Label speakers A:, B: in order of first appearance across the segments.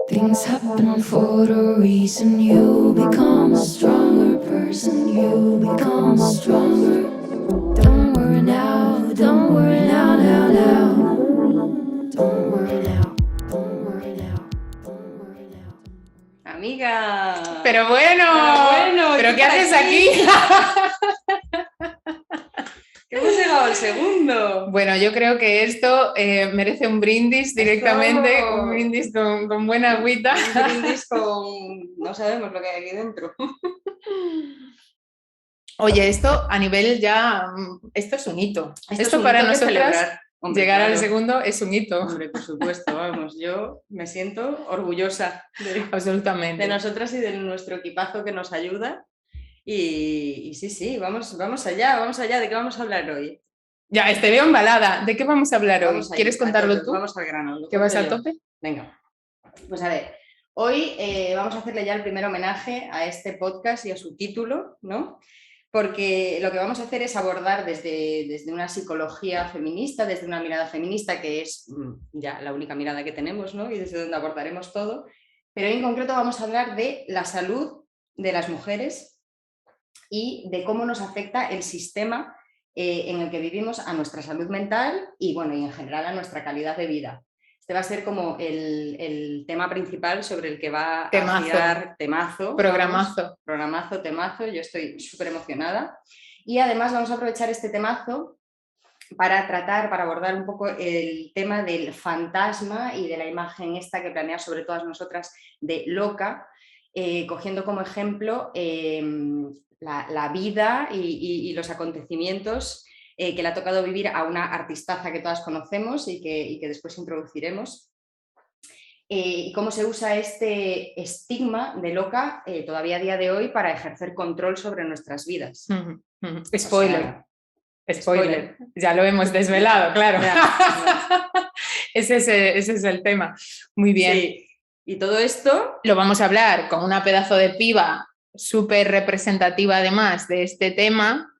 A: Things happen for a reason. You become a stronger person. You become stronger. Don't worry now. Don't worry now, now, now. Don't worry now. Don't worry now. Don't worry now.
B: Amiga.
C: Pero bueno, ¿pero qué haces aquí?
B: Que hemos llegado al segundo.
C: Bueno, yo creo que esto merece un brindis directamente, un brindis con buena agüita.
B: Un brindis con... no sabemos lo que hay aquí dentro.
C: Oye, esto a nivel ya, esto es un hito. Esto
B: es
C: para
B: un hito que
C: nosotras,
B: celebrar. Hombre,
C: llegar
B: claro.
C: al segundo es un hito.
B: Hombre, por supuesto, vamos, yo me siento orgullosa
C: Absolutamente.
B: de nosotras y de nuestro equipazo que nos ayuda. Y sí, vamos allá. ¿De qué vamos a hablar hoy?
C: Ya, te veo embalada. ¿De qué vamos a hablar
B: Vamos
C: hoy?
B: ahí,
C: ¿Quieres contarlo tú?
B: Vamos al grano.
C: ¿Que vas a
B: yo.
C: tope?
B: Venga. Pues a ver, hoy vamos a hacerle ya el primer homenaje a este podcast y a su título, ¿no? Porque lo que vamos a hacer es abordar desde una psicología feminista, desde una mirada feminista, que es ya la única mirada que tenemos, ¿no? Y desde donde abordaremos todo. Pero en concreto vamos a hablar de la salud de las mujeres y de cómo nos afecta el sistema en el que vivimos a nuestra salud mental y, bueno, y en general a nuestra calidad de vida. Este va a ser como el tema principal sobre el que va a girar temazo. Programazo, temazo. Yo estoy súper emocionada. Y además vamos a aprovechar este temazo para abordar un poco el tema del fantasma y de la imagen esta que planea sobre todas nosotras de loca, cogiendo como ejemplo la vida y los acontecimientos que le ha tocado vivir a una artistaza que todas conocemos y que después introduciremos. Y cómo se usa este estigma de loca todavía a día de hoy para ejercer control sobre nuestras vidas.
C: Spoiler. Spoiler. Ya lo hemos desvelado, claro. Ya. Ese es el tema. Muy bien.
B: Sí. Y todo esto
C: lo vamos a hablar con una pedazo de piba súper representativa además de este tema,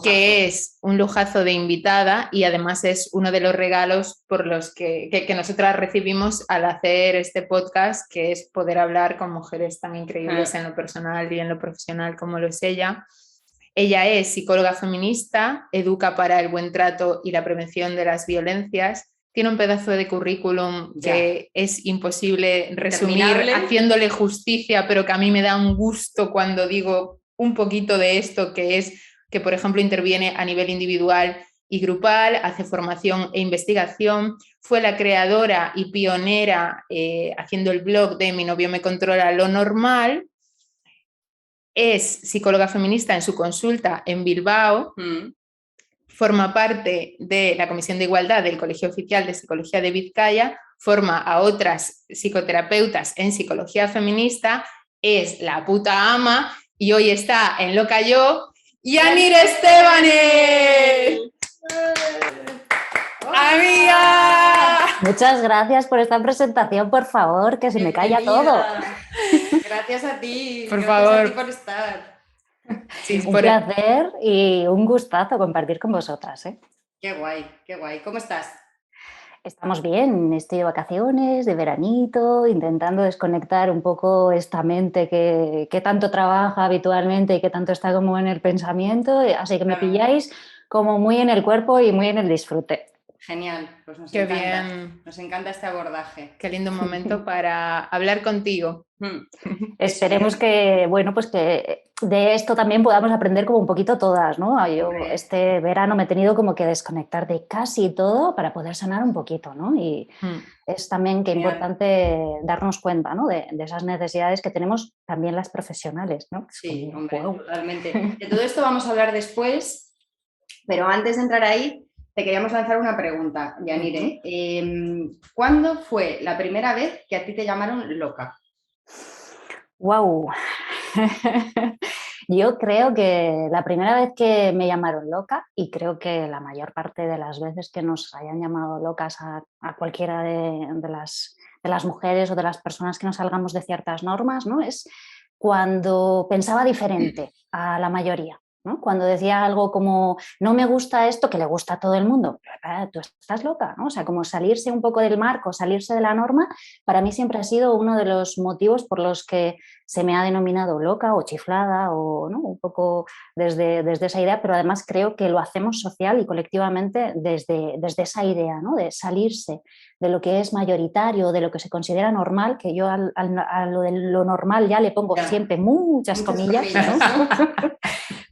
C: que es un lujazo de invitada y además es uno de los regalos por los que nosotras recibimos al hacer este podcast, que es poder hablar con mujeres tan increíbles en lo personal y en lo profesional como lo es ella. Ella es psicóloga feminista, educa para el buen trato y la prevención de las violencias. Tiene un pedazo de currículum que es imposible resumir haciéndole justicia, pero que a mí me da un gusto cuando digo un poquito de esto, que es que, por ejemplo, interviene a nivel individual y grupal, hace formación e investigación, fue la creadora y pionera haciendo el blog de Mi novio me controla lo normal. Es psicóloga feminista en su consulta en Bilbao, forma parte de la Comisión de Igualdad del Colegio Oficial de Psicología de Vizcaya, forma a otras psicoterapeutas en psicología feminista, es la puta ama y hoy está en Loca Yo, Yanire Estebanes. ¡Amiga!
D: Muchas gracias por esta presentación, por favor, que se me calla todo.
B: Gracias a ti.
C: Por favor.
B: A ti por estar.
D: Sí, un placer y un gustazo compartir con vosotras.
B: Qué guay, qué guay. ¿Cómo estás?
D: Estamos bien, estoy de vacaciones, de veranito, intentando desconectar un poco esta mente que tanto trabaja habitualmente y que tanto está como en el pensamiento, así que me pilláis como muy en el cuerpo y muy en el disfrute.
B: Genial, pues nos
C: Qué
B: encanta.
C: Bien.
B: Nos encanta este abordaje.
C: Qué lindo momento para hablar contigo.
D: Esperemos que, bueno, pues que de esto también podamos aprender como un poquito todas, ¿no? Yo este verano me he tenido como que desconectar de casi todo para poder sanar un poquito, ¿no? Y es también que importante darnos cuenta, ¿no? De esas necesidades que tenemos también las profesionales, ¿no?
B: Sí, hombre, totalmente. De todo esto vamos a hablar después, pero antes de entrar ahí, te queríamos lanzar una pregunta, Yanire. ¿Cuándo fue la primera vez que a ti te llamaron loca?
D: ¡Wow! Yo creo que la primera vez que me llamaron loca, y creo que la mayor parte de las veces que nos hayan llamado locas a cualquiera de las mujeres o de las personas que nos salgamos de ciertas normas, ¿no? Es cuando pensaba diferente a la mayoría. ¿no? Cuando decía algo como, no me gusta esto, que le gusta a todo el mundo, tú estás loca, ¿no? O sea, como salirse un poco del marco, salirse de la norma, para mí siempre ha sido uno de los motivos por los que se me ha denominado loca o chiflada, o ¿no? Un poco desde esa idea, pero además creo que lo hacemos social y colectivamente desde esa idea, ¿no? De salirse de lo que es mayoritario, de lo que se considera normal, que yo a lo de lo normal ya le pongo siempre muchas comillas, ¿no?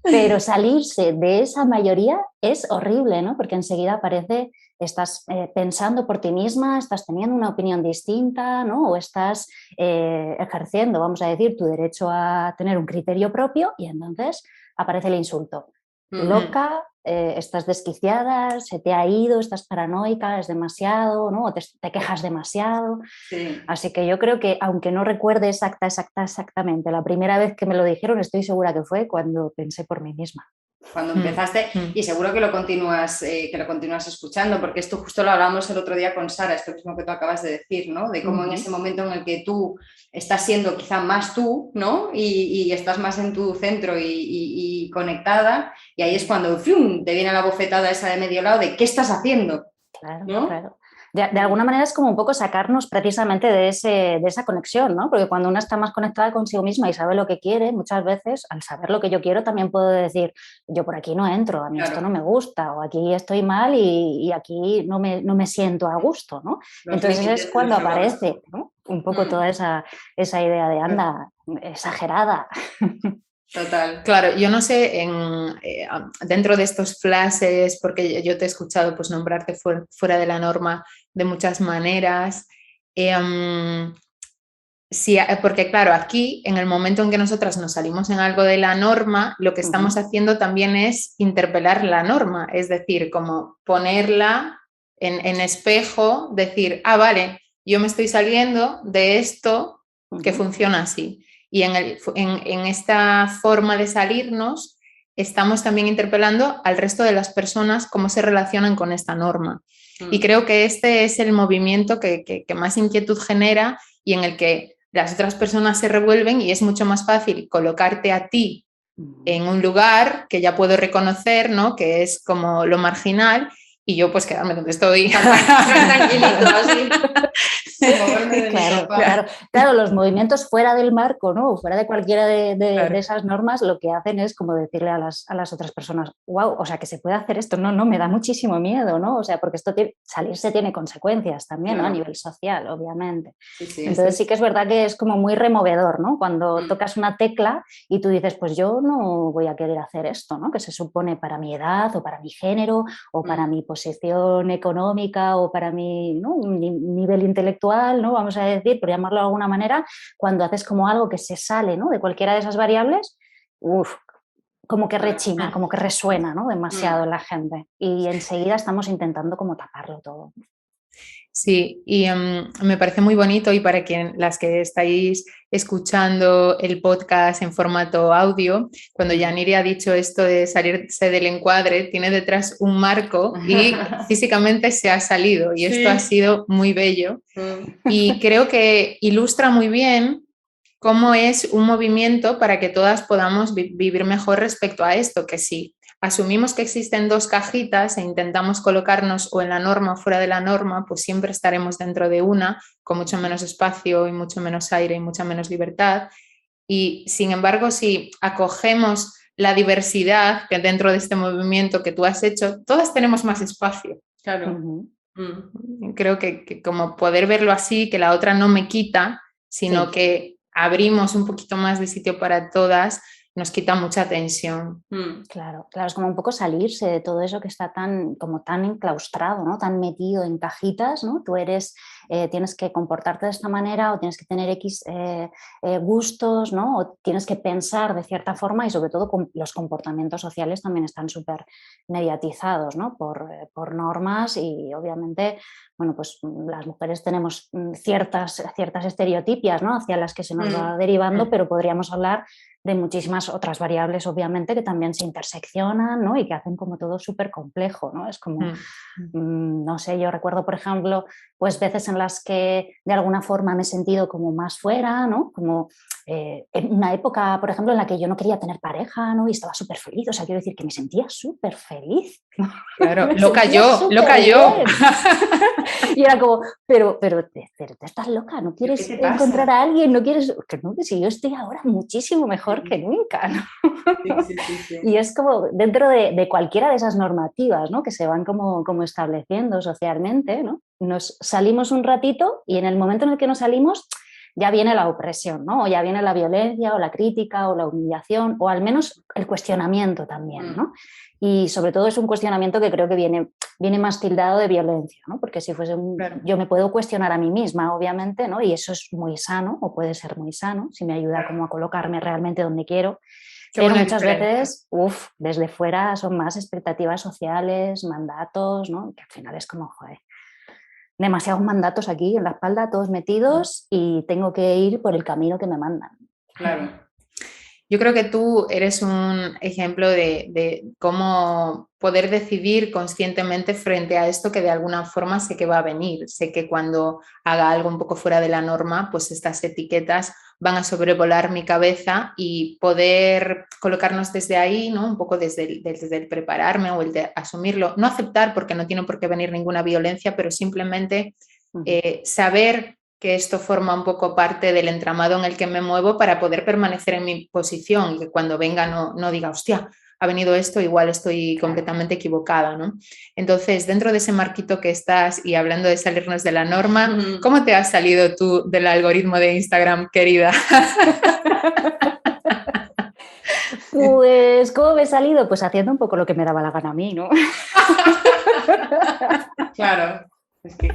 D: Pero salirse de esa mayoría es horrible, ¿no? Porque enseguida aparece, estás pensando por ti misma, estás teniendo una opinión distinta, ¿no? O estás ejerciendo, vamos a decir, tu derecho a tener un criterio propio, y entonces aparece el insulto. Loca, estás desquiciada, se te ha ido, estás paranoica, es demasiado, ¿no? O te quejas demasiado.
B: Sí.
D: Así que yo creo que, aunque no recuerde exactamente la primera vez que me lo dijeron, estoy segura que fue cuando pensé por mí misma.
B: Cuando empezaste, y seguro que lo continúas escuchando, porque esto justo lo hablamos el otro día con Sara, esto mismo que tú acabas de decir, ¿no? De cómo en ese momento en el que tú estás siendo quizá más tú, ¿no? Y estás más en tu centro y conectada, y ahí es cuando ¡fium!, te viene la bofetada esa de medio lado de ¿qué estás haciendo?
D: Claro,
B: ¿no?
D: claro. De alguna manera es como un poco sacarnos precisamente de esa conexión, ¿no? Porque cuando una está más conectada consigo misma y sabe lo que quiere, muchas veces al saber lo que yo quiero también puedo decir, yo por aquí no entro, a mí esto no me gusta, o aquí estoy mal y aquí no me siento a gusto, ¿no? Entonces es cuando aparece, ¿no? Un poco toda esa idea de anda, exagerada.
B: Total.
C: Claro, yo no sé, dentro de estos flashes, porque yo te he escuchado pues, nombrarte fuera de la norma de muchas maneras, sí, porque claro, aquí en el momento en que nosotras nos salimos en algo de la norma, lo que estamos haciendo también es interpelar la norma, es decir, como ponerla en espejo, decir, vale, yo me estoy saliendo de esto que funciona así. Y en esta forma de salirnos, estamos también interpelando al resto de las personas cómo se relacionan con esta norma. Y creo que este es el movimiento que más inquietud genera y en el que las otras personas se revuelven, y es mucho más fácil colocarte a ti en un lugar que ya puedo reconocer, ¿no? Que es como lo marginal, y yo pues quedarme donde estoy.
B: Tranquilito, así.
D: Claro, los movimientos fuera del marco, ¿no? Fuera de cualquiera de esas normas, lo que hacen es como decirle a las otras personas, wow, o sea, que se puede hacer esto, no, me da muchísimo miedo, ¿no? O sea, porque salirse tiene consecuencias también, ¿no? A nivel social, obviamente. Entonces sí que es verdad que es como muy removedor, ¿no? Cuando tocas una tecla y tú dices, pues yo no voy a querer hacer esto, ¿no? Que se supone para mi edad o para mi género o para mi posición económica o para mi, ¿no? nivel intelectual, ¿no? Vamos a decir, por llamarlo de alguna manera, cuando haces como algo que se sale, ¿no? De cualquiera de esas variables, como que rechina, como que resuena, ¿no? Demasiado en la gente, y enseguida estamos intentando como taparlo todo.
C: Sí, y me parece muy bonito, y para las que estáis escuchando el podcast en formato audio, cuando Yanire ha dicho esto de salirse del encuadre, tiene detrás un marco y físicamente se ha salido, y esto ha sido muy bello, y creo que ilustra muy bien cómo es un movimiento para que todas podamos vivir mejor respecto a esto, que sí. Asumimos que existen dos cajitas e intentamos colocarnos o en la norma o fuera de la norma, pues siempre estaremos dentro de una, con mucho menos espacio y mucho menos aire y mucha menos libertad. Y sin embargo, si acogemos la diversidad que dentro de este movimiento que tú has hecho, todas tenemos más espacio.
B: Claro.
C: Creo que como poder verlo así, que la otra no me quita, sino que abrimos un poquito más de sitio para todas, nos quita mucha tensión.
D: Claro, es como un poco salirse de todo eso que está tan enclaustrado, ¿no? Tan metido en cajitas, ¿no? Tú tienes que comportarte de esta manera, o tienes que tener X gustos, ¿no? O tienes que pensar de cierta forma, y sobre todo los comportamientos sociales también están súper mediatizados, ¿no? Por normas, y obviamente, bueno, pues las mujeres tenemos ciertas estereotipias, ¿no? Hacia las que se nos va derivando, pero podríamos hablar de muchísimas otras variables, obviamente, que también se interseccionan, ¿no? Y que hacen como todo súper complejo, ¿no? Es como, no sé, yo recuerdo, por ejemplo, pues veces en las que de alguna forma me he sentido como más fuera, ¿no? Como en una época, por ejemplo, en la que yo no quería tener pareja, ¿no? Y estaba súper feliz, o sea, quiero decir que me sentía súper feliz.
C: Claro,
D: Me
C: loca
D: sentía
C: yo, loca
D: súper
C: yo.
D: bien. Y era como, pero te estás loca, ¿no quieres
B: ¿Qué te pasa?
D: encontrar a alguien? ¿No quieres? Que no, que si yo estoy ahora muchísimo mejor que nunca, ¿no?
B: Sí.
D: Y es como dentro de cualquiera de esas normativas, ¿no? Que se van como estableciendo socialmente, ¿no? Nos salimos un ratito y en el momento en el que nos salimos ya viene la opresión, ¿no? O ya viene la violencia o la crítica o la humillación o al menos el cuestionamiento también, ¿no? Y sobre todo es un cuestionamiento que creo que viene más tildado de violencia, ¿no? Porque si fuese
C: Claro.
D: yo me puedo cuestionar a mí misma, obviamente, ¿no? Y eso es muy sano o puede ser muy sano si me ayuda como a colocarme realmente donde quiero.
C: Qué
D: Pero
C: buena
D: muchas
C: diferencia.
D: veces, desde fuera son más expectativas sociales, mandatos, ¿no? Que al final es como, joder, demasiados mandatos aquí en la espalda, todos metidos y tengo que ir por el camino que me mandan.
B: Claro.
C: Yo creo que tú eres un ejemplo de cómo poder decidir conscientemente frente a esto que de alguna forma sé que va a venir. Sé que cuando haga algo un poco fuera de la norma, pues estas etiquetas van a sobrevolar mi cabeza y poder colocarnos desde ahí, ¿no? Un poco desde el prepararme o el de asumirlo. No aceptar porque no tiene por qué venir ninguna violencia, pero simplemente saber que esto forma un poco parte del entramado en el que me muevo para poder permanecer en mi posición y que cuando venga no diga, hostia, ha venido esto, igual estoy completamente equivocada, ¿no? Entonces, dentro de ese marquito que estás y hablando de salirnos de la norma, ¿cómo te has salido tú del algoritmo de Instagram, querida?
D: Pues, ¿cómo me he salido? Pues haciendo un poco lo que me daba la gana a mí, ¿no?
B: Claro. Es que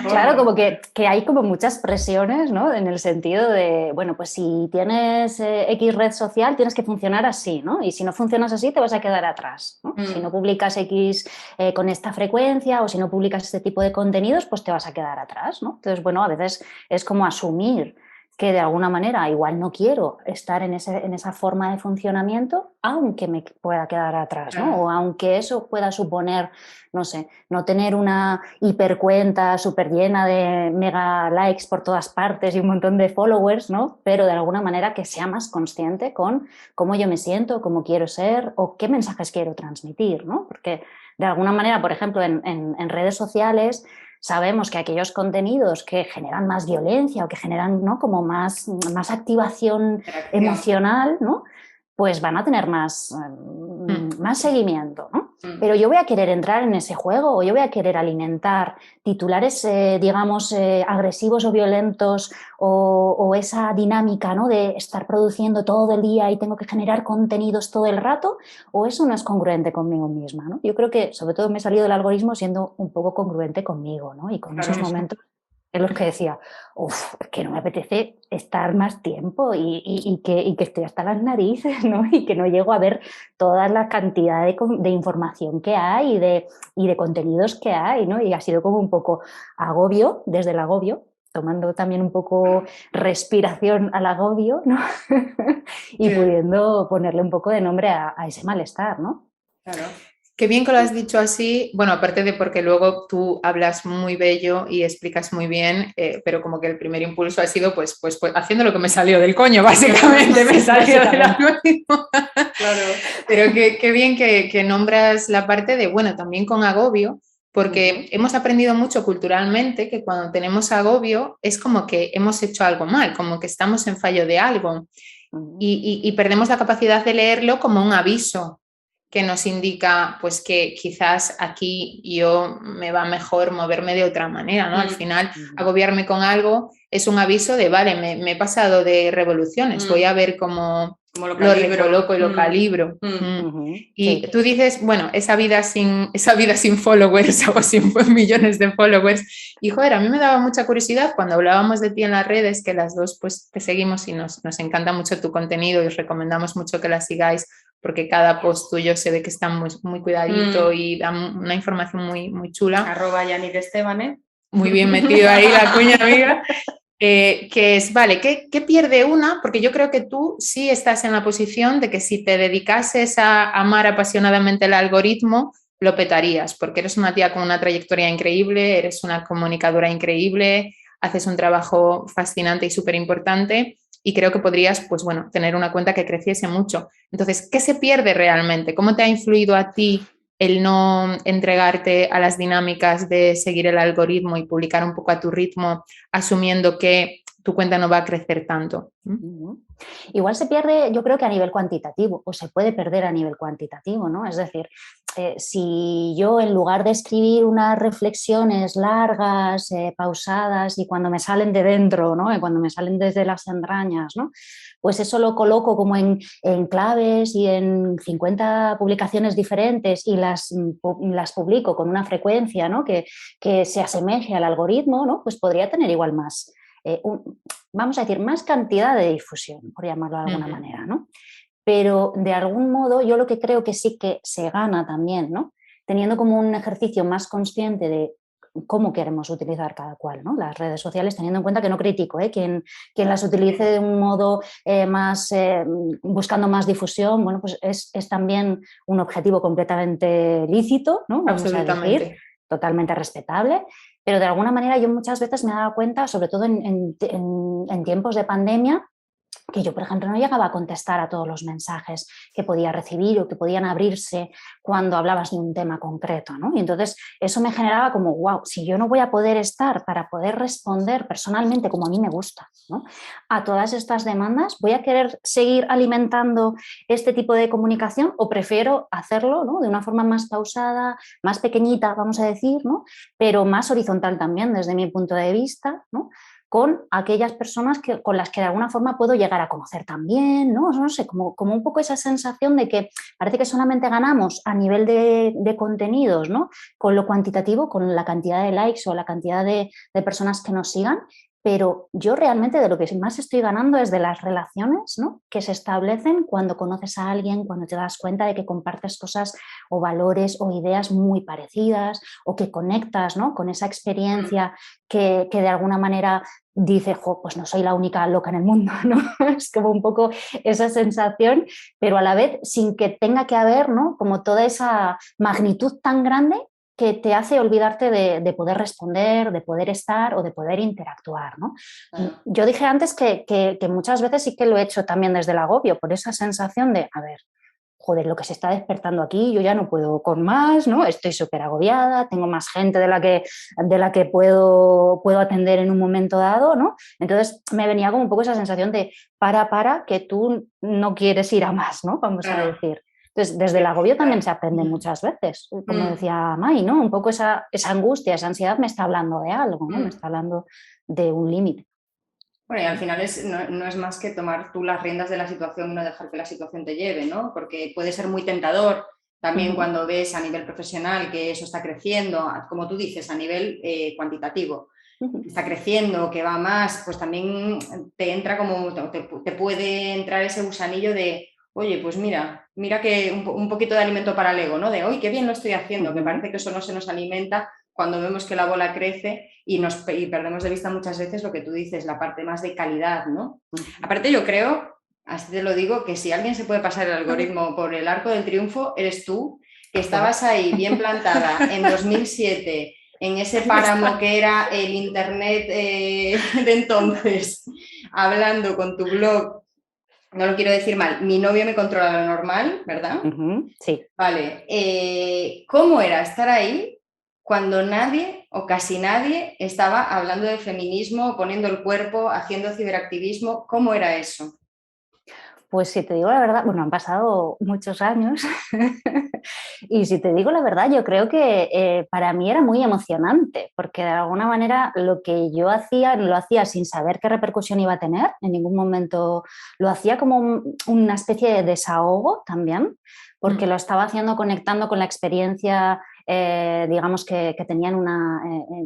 D: claro, como que hay como muchas presiones, ¿no? En el sentido de, bueno, pues si tienes X red social, tienes que funcionar así, ¿no? Y si no funcionas así, te vas a quedar atrás, ¿no? Si no publicas X con esta frecuencia o si no publicas este tipo de contenidos, pues te vas a quedar atrás, ¿no? Entonces, bueno, a veces es como asumir que de alguna manera igual no quiero estar en esa forma de funcionamiento, aunque me pueda quedar atrás, ¿no? O aunque eso pueda suponer, no sé, no tener una hipercuenta súper llena de mega likes por todas partes y un montón de followers, ¿no? Pero de alguna manera que sea más consciente con cómo yo me siento, cómo quiero ser o qué mensajes quiero transmitir, ¿no? Porque de alguna manera, por ejemplo, en redes sociales sabemos que aquellos contenidos que generan más violencia o que generan, ¿no? como más activación emocional, ¿no? Pues van a tener más seguimiento, ¿no? Pero yo voy a querer entrar en ese juego o yo voy a querer alimentar titulares, digamos, agresivos o violentos o esa dinámica, ¿no? De estar produciendo todo el día y tengo que generar contenidos todo el rato, o eso no es congruente conmigo misma, ¿no? Yo creo que sobre todo me he salido del algoritmo siendo un poco congruente conmigo, ¿no? Y con esos momentos en los que decía, que no me apetece estar más tiempo y que estoy hasta las narices, ¿no? Y que no llego a ver toda la cantidad de información que hay y de contenidos que hay, ¿no? Y ha sido como un poco agobio, desde el agobio, tomando también un poco respiración al agobio, ¿no? y pudiendo ponerle un poco de nombre a ese malestar, ¿no?
B: Claro.
C: Qué bien que lo has dicho así, bueno, aparte de porque luego tú hablas muy bello y explicas muy bien, pero como que el primer impulso ha sido pues haciendo lo que me salió del coño, básicamente, me salió del algoritmo. Claro. Pero qué bien que nombras la parte de, bueno, también con agobio, porque hemos aprendido mucho culturalmente que cuando tenemos agobio es como que hemos hecho algo mal, como que estamos en fallo de algo y perdemos la capacidad de leerlo como un aviso que nos indica pues que quizás aquí yo me va mejor moverme de otra manera, ¿no? Al final, agobiarme con algo es un aviso de, vale, me he pasado de revoluciones, voy a ver cómo lo recoloco y lo calibro. Y tú dices, bueno, esa vida sin followers o sin millones de followers, y joder, a mí me daba mucha curiosidad cuando hablábamos de ti en las redes, que las dos pues te seguimos y nos encanta mucho tu contenido y os recomendamos mucho que la sigáis, porque cada post tuyo se ve que está muy, muy cuidadito y da una información muy, muy chula.
B: @Yannick Esteban, ¿eh?
C: Muy bien metido ahí la cuña, amiga. Que es, vale, ¿qué pierde una? Porque yo creo que tú sí estás en la posición de que si te dedicases a amar apasionadamente el algoritmo, lo petarías, porque eres una tía con una trayectoria increíble, eres una comunicadora increíble, haces un trabajo fascinante y súper importante y creo que podrías, pues bueno, tener una cuenta que creciese mucho. Entonces, ¿qué se pierde realmente? ¿Cómo te ha influido a ti el no entregarte a las dinámicas de seguir el algoritmo y publicar un poco a tu ritmo, asumiendo que tu cuenta no va a crecer tanto?
D: Igual se pierde, yo creo que a nivel cuantitativo, o se puede perder a nivel cuantitativo, ¿no? Es decir, si yo en lugar de escribir unas reflexiones largas, pausadas y cuando me salen de dentro, ¿no? Cuando me salen desde las entrañas, ¿no? Pues eso lo coloco como en claves y en 50 publicaciones diferentes y las publico con una frecuencia, ¿no? que se asemeje al algoritmo, ¿no? Pues podría tener igual más, vamos a decir, más cantidad de difusión, por llamarlo de alguna manera, ¿no? Pero de algún modo yo lo que creo que sí que se gana también, ¿no? Teniendo como un ejercicio más consciente de cómo queremos utilizar cada cual, ¿no? Las redes sociales, teniendo en cuenta que no critico, quien las utilice de un modo más buscando más difusión, bueno, pues es también un objetivo completamente lícito, ¿no? Vamos a decir, totalmente respetable, pero de alguna manera yo muchas veces me he dado cuenta, sobre todo en tiempos de pandemia, que yo, por ejemplo, no llegaba a contestar a todos los mensajes que podía recibir o que podían abrirse cuando hablabas de un tema concreto, ¿no? Y entonces eso me generaba como, wow, si yo no voy a poder estar para poder responder personalmente como a mí me gusta, ¿no? A todas estas demandas, ¿voy a querer seguir alimentando este tipo de comunicación o prefiero hacerlo, ¿no? De una forma más pausada, más pequeñita, vamos a decir, ¿no? Pero más horizontal también desde mi punto de vista, ¿no? Con aquellas personas con las que de alguna forma puedo llegar a conocer también, ¿no? No sé, como un poco esa sensación de que parece que solamente ganamos a nivel de contenidos, ¿no? Con lo cuantitativo, con la cantidad de likes o la cantidad de personas que nos sigan, pero yo realmente de lo que más estoy ganando es de las relaciones, ¿no? Que se establecen cuando conoces a alguien, cuando te das cuenta de que compartes cosas o valores o ideas muy parecidas o que conectas, ¿no? Con esa experiencia que de alguna manera dice, jo, pues no soy la única loca en el mundo, ¿no? Es como un poco esa sensación, pero a la vez sin que tenga que haber, ¿no? Como toda esa magnitud tan grande que te hace olvidarte de poder responder, de poder estar o de poder interactuar, ¿no? Yo dije antes que muchas veces sí que lo he hecho también desde el agobio, por esa sensación de, a ver, joder, lo que se está despertando aquí, yo ya no puedo con más, ¿no? Estoy súper agobiada, tengo más gente de la que puedo atender en un momento dado, ¿no? Entonces me venía como un poco esa sensación de para, que tú no quieres ir a más, ¿no? Vamos a decir. Entonces, desde el agobio también se aprende muchas veces, como decía Mai, ¿no? Un poco esa angustia, esa ansiedad me está hablando de algo, ¿no? Me está hablando de un límite.
B: Bueno, y al final no es más que tomar tú las riendas de la situación y no dejar que la situación te lleve, ¿no? Porque puede ser muy tentador también cuando ves a nivel profesional que eso está creciendo, como tú dices, a nivel cuantitativo, está creciendo, que va más, pues también te entra como, te puede entrar ese gusanillo de, oye, pues mira que un poquito de alimento para el ego, ¿no? De, oye, qué bien lo estoy haciendo, que parece que eso no se nos alimenta cuando vemos que la bola crece y perdemos de vista muchas veces lo que tú dices, la parte más de calidad, ¿no? Aparte yo creo, así te lo digo, que si alguien se puede pasar el algoritmo por el arco del triunfo, eres tú, que estabas ahí bien plantada en 2007, en ese páramo que era el internet de entonces, hablando con tu blog. No lo quiero decir mal, mi novio me controla lo normal, ¿verdad?
D: Sí.
B: Vale, ¿cómo era estar ahí cuando nadie o casi nadie estaba hablando de feminismo, poniendo el cuerpo, haciendo ciberactivismo? ¿Cómo era eso?
D: Pues si te digo la verdad, bueno, han pasado muchos años y si te digo la verdad, yo creo que para mí era muy emocionante, porque de alguna manera lo que yo hacía, lo hacía sin saber qué repercusión iba a tener, en ningún momento lo hacía como una especie de desahogo también, porque lo estaba haciendo conectando con la experiencia, digamos, que tenían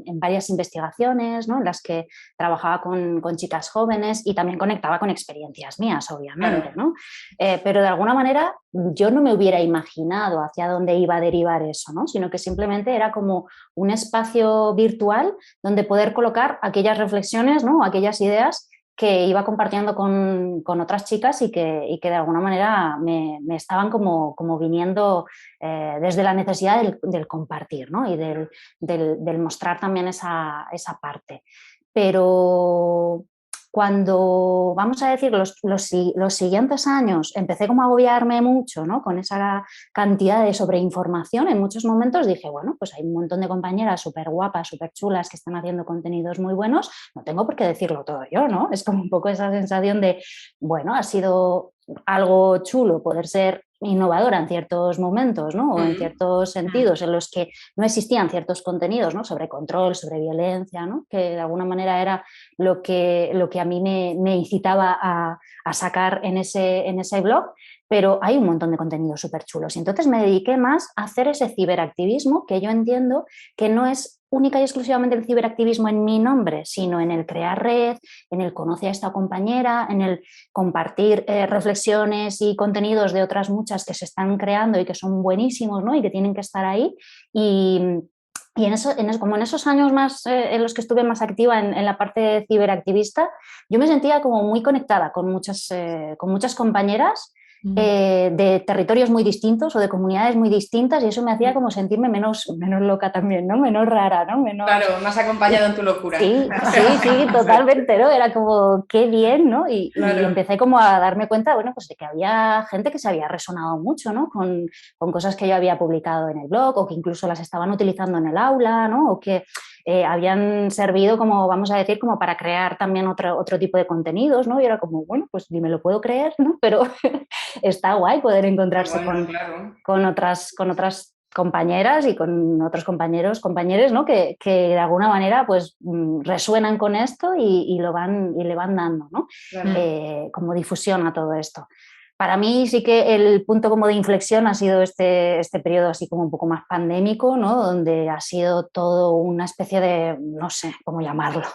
D: en varias investigaciones, ¿no? En las que trabajaba con chicas jóvenes y también conectaba con experiencias mías, obviamente, ¿no? Pero de alguna manera yo no me hubiera imaginado hacia dónde iba a derivar eso, ¿no? Sino que simplemente era como un espacio virtual donde poder colocar aquellas reflexiones, ¿no? Aquellas ideas que iba compartiendo con otras chicas y que de alguna manera me estaban como viniendo desde la necesidad del compartir, ¿no? Y del mostrar también esa parte. Pero cuando, vamos a decir, los siguientes años empecé como a agobiarme mucho, ¿no? Con esa cantidad de sobreinformación, en muchos momentos dije, bueno, pues hay un montón de compañeras súper guapas, súper chulas que están haciendo contenidos muy buenos, no tengo por qué decirlo todo yo, ¿no? Es como un poco esa sensación de, bueno, ha sido algo chulo poder ser innovadora en ciertos momentos, ¿no? O en ciertos sentidos en los que no existían ciertos contenidos, ¿no? Sobre control, sobre violencia, ¿no? Que de alguna manera era lo que a mí me incitaba a sacar en ese blog, pero hay un montón de contenidos súper chulos. Y entonces me dediqué más a hacer ese ciberactivismo, que yo entiendo que no es única y exclusivamente el ciberactivismo en mi nombre, sino en el crear red, en el conocer a esta compañera, en el compartir reflexiones y contenidos de otras muchas que se están creando y que son buenísimos, ¿no? Y que tienen que estar ahí. Y como en esos años más en los que estuve más activa en la parte ciberactivista, yo me sentía como muy conectada con muchas compañeras de territorios muy distintos o de comunidades muy distintas, y eso me hacía como sentirme menos loca también, ¿no? Menos rara, ¿no?
B: Claro, más acompañado en tu locura.
D: Sí, totalmente, ¿no? Era como, qué bien, ¿no?
B: Claro.
D: Y empecé como a darme cuenta, bueno, pues de que había gente que se había resonado mucho, ¿no? Con cosas que yo había publicado en el blog, o que incluso las estaban utilizando en el aula, ¿no? O que habían servido como, vamos a decir, como para crear también otro tipo de contenidos, ¿no? Y era como, bueno, pues ni me lo puedo creer, ¿no? Pero está guay poder encontrarse con otras compañeras y con otros compañeros, ¿no? Que de alguna manera pues resuenan con esto y le van dando, ¿no?
B: Claro.
D: Como difusión a todo esto. Para mí sí que el punto como de inflexión ha sido este periodo así como un poco más pandémico, ¿no? Donde ha sido todo una especie de, no sé cómo llamarlo,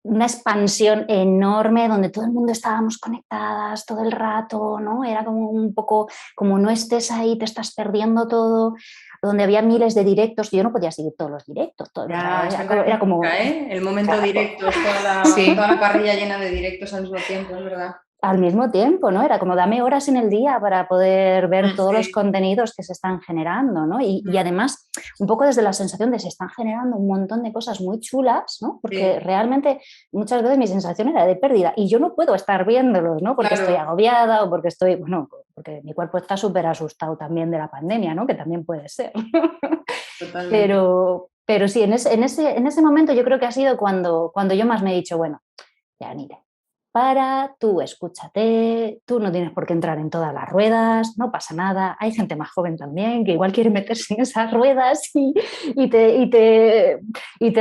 D: una expansión enorme donde todo el mundo estábamos conectadas todo el rato, ¿no? Era como un poco, como no estés ahí, te estás perdiendo todo, donde había miles de directos, yo no podía seguir todos los directos.
B: Era como... El momento
D: claro,
B: directo, toda la parrilla llena de directos al mismo tiempo, es verdad.
D: Al mismo tiempo, ¿no? Era como dame horas en el día para poder ver todos los contenidos que se están generando, ¿no? Y además, un poco desde la sensación de se están generando un montón de cosas muy chulas, ¿no? Porque realmente muchas veces mi sensación era de pérdida y yo no puedo estar viéndolos, ¿no? Porque estoy agobiada o porque porque mi cuerpo está súper asustado también de la pandemia, ¿no? Que también puede ser. Pero sí, en ese momento yo creo que ha sido cuando yo más me he dicho, bueno, ya ni tú escúchate, tú no tienes por qué entrar en todas las ruedas, no pasa nada, hay gente más joven también que igual quiere meterse en esas ruedas y te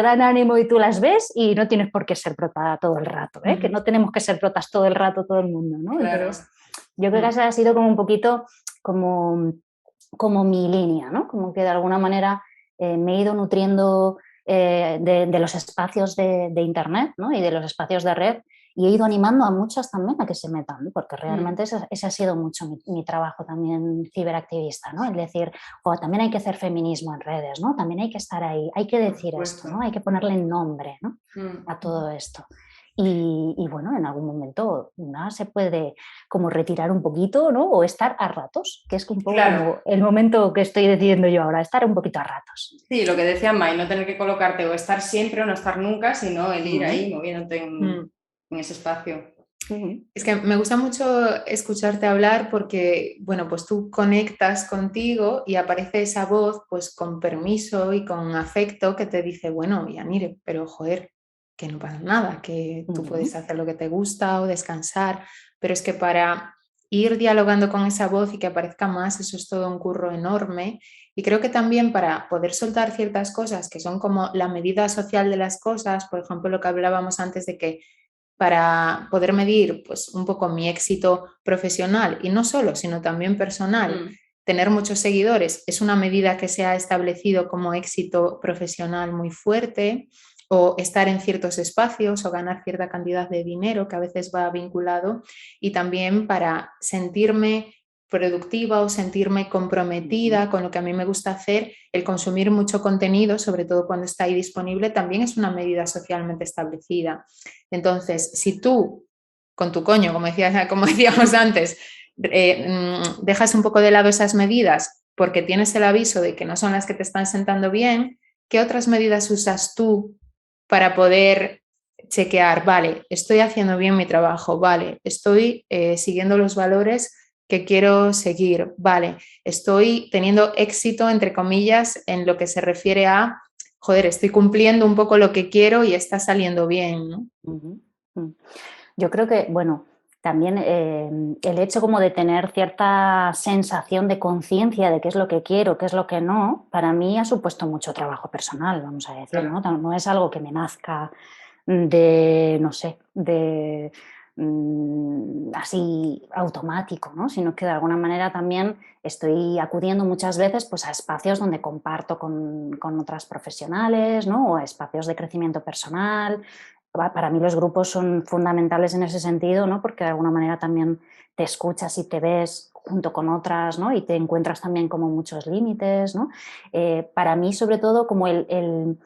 D: dan ánimo y tú las ves y no tienes por qué ser prota todo el rato, ¿eh? Que no tenemos que ser protas todo el rato todo el mundo, ¿no?
B: Claro.
D: Entonces, yo creo que esa ha sido como un poquito como mi línea, ¿no? Como que de alguna manera me he ido nutriendo de los espacios de internet, ¿no? Y de los espacios de red, y he ido animando a muchas también a que se metan, ¿no? Porque realmente ese ha sido mucho mi trabajo también ciberactivista, ¿no? Es decir, también hay que hacer feminismo en redes, ¿no? También hay que estar ahí, hay que decir esto, ¿no? Hay que ponerle nombre, ¿no? A todo esto. Y bueno, en algún momento una se puede como retirar un poquito, ¿no? O estar a ratos, que es un poco como el momento que estoy decidiendo yo ahora, estar un poquito a ratos.
B: Sí, lo que decía Mai, no tener que colocarte o estar siempre o no estar nunca, sino el ir ahí moviéndote en ese espacio.
C: Es que me gusta mucho escucharte hablar porque, bueno, pues tú conectas contigo y aparece esa voz pues con permiso y con afecto que te dice, bueno, Yanire, pero joder, que no pasa nada, que tú puedes hacer lo que te gusta o descansar, pero es que para ir dialogando con esa voz y que aparezca más, eso es todo un curro enorme. Y creo que también para poder soltar ciertas cosas que son como la medida social de las cosas, por ejemplo, lo que hablábamos antes de que para poder medir pues, un poco mi éxito profesional y no solo, sino también personal, tener muchos seguidores es una medida que se ha establecido como éxito profesional muy fuerte, o estar en ciertos espacios o ganar cierta cantidad de dinero que a veces va vinculado, y también para sentirme productiva o sentirme comprometida con lo que a mí me gusta hacer, el consumir mucho contenido, sobre todo cuando está ahí disponible, también es una medida socialmente establecida. Entonces, si tú, con tu coño, como decíamos antes, dejas un poco de lado esas medidas porque tienes el aviso de que no son las que te están sentando bien, ¿qué otras medidas usas tú para poder chequear? Vale, estoy haciendo bien mi trabajo, vale, estoy siguiendo los valores que quiero seguir, vale, estoy teniendo éxito, entre comillas, en lo que se refiere a, joder, estoy cumpliendo un poco lo que quiero y está saliendo bien, ¿no?
D: Yo creo que, bueno, también el hecho como de tener cierta sensación de conciencia de qué es lo que quiero, qué es lo que no, para mí ha supuesto mucho trabajo personal, vamos a decir, ¿no? No es algo que me nazca de, no sé, de así automático, ¿no? Sino que de alguna manera también estoy acudiendo muchas veces pues, a espacios donde comparto con otras profesionales, ¿no? O a espacios de crecimiento personal. Para mí los grupos son fundamentales en ese sentido, ¿no? Porque de alguna manera también te escuchas y te ves junto con otras, ¿no? Y te encuentras también como muchos límites, ¿no? Para mí, sobre todo, como el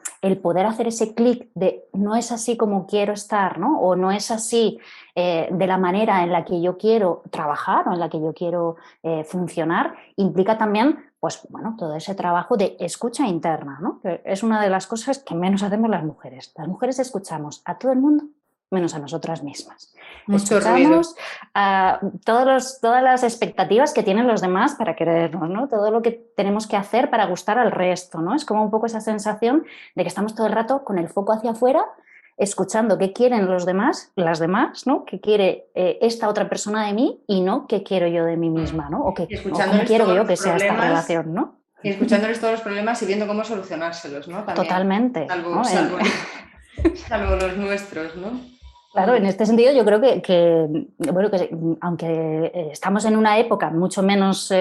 D: poder hacer ese clic de no es así como quiero estar, ¿no? O no es así de la manera en la que yo quiero trabajar o en la que yo quiero funcionar, implica también pues bueno, todo ese trabajo de escucha interna, ¿no? Que es una de las cosas que menos hacemos las mujeres. Las mujeres escuchamos a todo el mundo menos a nosotras mismas.
C: Mucho
D: Escuchamos a todas las expectativas que tienen los demás para querernos, ¿no? Todo lo que tenemos que hacer para gustar al resto, ¿no? Es como un poco esa sensación de que estamos todo el rato con el foco hacia afuera, escuchando qué quieren los demás, las demás, ¿no? Qué quiere esta otra persona de mí y no qué quiero yo de mí misma, ¿no? O cómo quiero yo que sea esta relación, ¿no?
B: Y escuchándoles todos los problemas y viendo cómo solucionárselos, ¿no? También,
D: totalmente. ¿no?
B: Salvo los nuestros, ¿no?
D: Claro, en este sentido yo creo que aunque estamos en una época mucho menos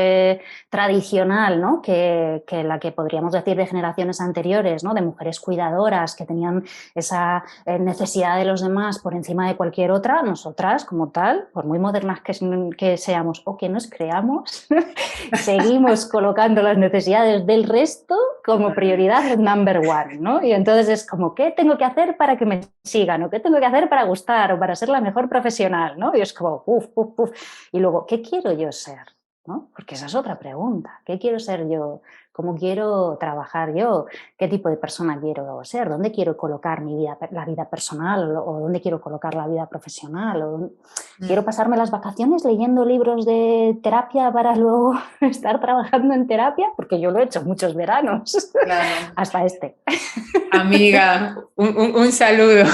D: tradicional, ¿no? que la que podríamos decir de generaciones anteriores, ¿no? De mujeres cuidadoras que tenían esa necesidad de los demás por encima de cualquier otra, nosotras como tal, por muy modernas que seamos o que nos creamos, seguimos colocando las necesidades del resto como prioridad number one, ¿no? Y entonces es como, ¿qué tengo que hacer para que me sigan? ¿O qué tengo que hacer para gustar o para ser la mejor profesional, ¿no? Y es como, Y luego, ¿qué quiero yo ser? ¿No? Porque esa es otra pregunta. ¿Qué quiero ser yo? ¿Cómo quiero trabajar yo? ¿Qué tipo de persona quiero ser? ¿Dónde quiero colocar la vida personal? ¿O dónde quiero colocar la vida profesional? ¿Quiero pasarme las vacaciones leyendo libros de terapia para luego estar trabajando en terapia? Porque yo lo he hecho muchos veranos. Claro. Hasta este.
C: Amiga, un saludo.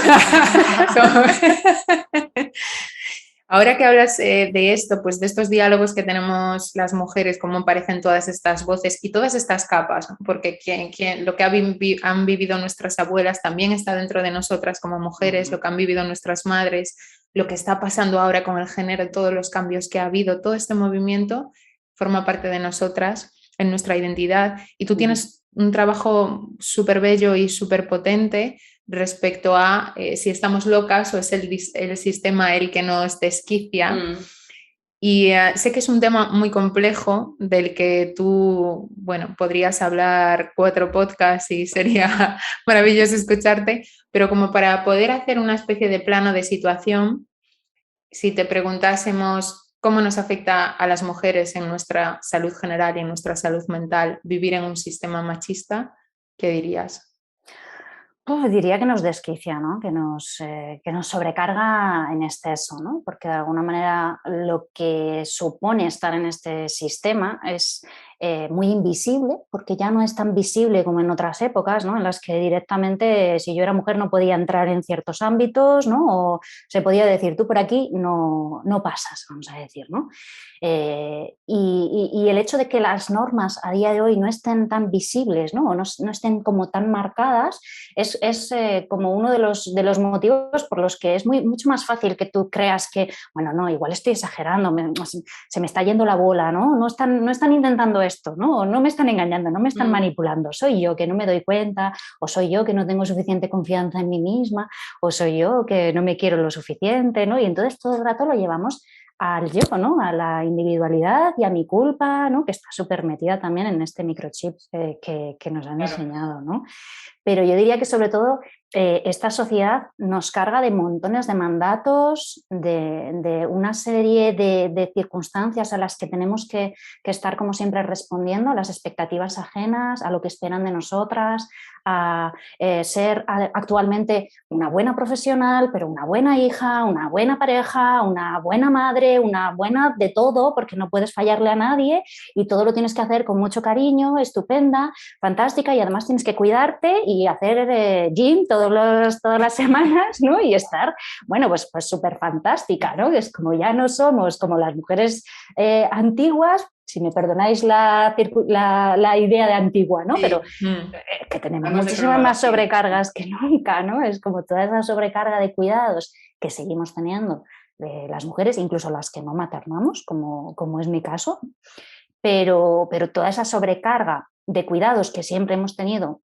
C: Ahora que hablas de esto, pues de estos diálogos que tenemos las mujeres, cómo aparecen todas estas voces y todas estas capas, ¿no? Porque lo que han vivido nuestras abuelas también está dentro de nosotras como mujeres, lo que han vivido nuestras madres, lo que está pasando ahora con el género, todos los cambios que ha habido, todo este movimiento forma parte de nosotras, en nuestra identidad, y tú tienes un trabajo súper bello y súper potente respecto a si estamos locas o es el sistema el que nos desquicia. Y sé que es un tema muy complejo del que tú, bueno, podrías hablar 4 podcasts y sería maravilloso escucharte, pero como para poder hacer una especie de plano de situación, si te preguntásemos cómo nos afecta a las mujeres en nuestra salud general y en nuestra salud mental vivir en un sistema machista, ¿qué dirías?
D: Diría que nos desquicia, ¿no? Que nos sobrecarga en exceso, ¿no? Porque de alguna manera lo que supone estar en este sistema es muy invisible, porque ya no es tan visible como en otras épocas, ¿no? En las que directamente, si yo era mujer, no podía entrar en ciertos ámbitos, ¿no? O se podía decir, tú por aquí no pasas, vamos a decir, ¿no? Y el hecho de que las normas a día de hoy no estén tan visibles, ¿no? O no estén como tan marcadas, es como uno de los motivos por los que es mucho más fácil que tú creas que, bueno, no, igual estoy exagerando, se me está yendo la bola, ¿no? No están intentando esto, ¿no? No me están engañando, no me están manipulando, soy yo que no me doy cuenta, o soy yo que no tengo suficiente confianza en mí misma, o soy yo que no me quiero lo suficiente, ¿no? Y entonces todo el rato lo llevamos al yo, ¿no? A la individualidad y a mi culpa, ¿no? Que está súper metida también en este microchip que nos han enseñado, ¿no? Pero yo diría que sobre todo esta sociedad nos carga de montones de mandatos, de una serie de circunstancias a las que tenemos que estar como siempre respondiendo, a las expectativas ajenas, a lo que esperan de nosotras, a ser actualmente una buena profesional, pero una buena hija, una buena pareja, una buena madre, una buena de todo, porque no puedes fallarle a nadie y todo lo tienes que hacer con mucho cariño, estupenda, fantástica, y además tienes que cuidarte y hacer gym todas las semanas, ¿no? Y estar, bueno, pues súper fantástica, ¿no? Es como ya no somos como las mujeres antiguas, si me perdonáis la idea de antigua, ¿no?
B: Sí.
D: Pero que tenemos muchísimas más sobrecargas que nunca, ¿no? Es como toda esa sobrecarga de cuidados que seguimos teniendo de las mujeres, incluso las que no maternamos, como es mi caso, pero toda esa sobrecarga de cuidados que siempre hemos tenido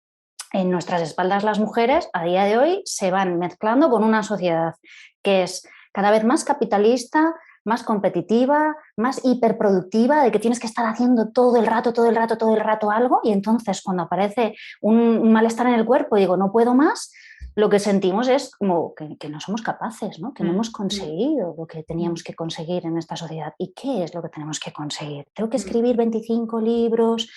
D: en nuestras espaldas las mujeres, a día de hoy se van mezclando con una sociedad que es cada vez más capitalista, más competitiva, más hiperproductiva, de que tienes que estar haciendo todo el rato algo, y entonces cuando aparece un malestar en el cuerpo y digo, no puedo más, lo que sentimos es como que no somos capaces, ¿no? Que no hemos conseguido lo que teníamos que conseguir en esta sociedad. ¿Y qué es lo que tenemos que conseguir? Tengo que escribir 25 libros,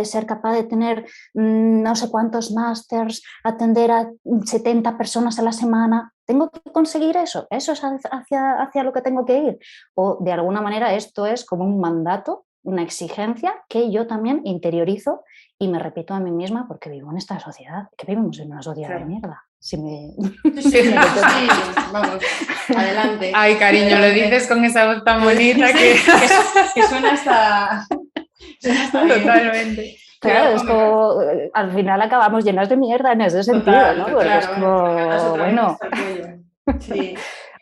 D: ser capaz de tener no sé cuántos másters, atender a 70 personas a la semana. ¿Tengo que conseguir eso? ¿Eso es hacia lo que tengo que ir? O de alguna manera esto es como un mandato, una exigencia que yo también interiorizo y me repito a mí misma porque vivo en esta sociedad, que vivimos en una sociedad de mierda.
B: Sí, vamos, adelante.
C: Ay, cariño, lo dices con esa voz tan bonita
B: que suena hasta...
C: Totalmente.
D: Claro, es como, al final acabamos llenas de mierda en ese sentido, ¿no? Porque
B: claro,
D: es como, bueno...
B: Sí.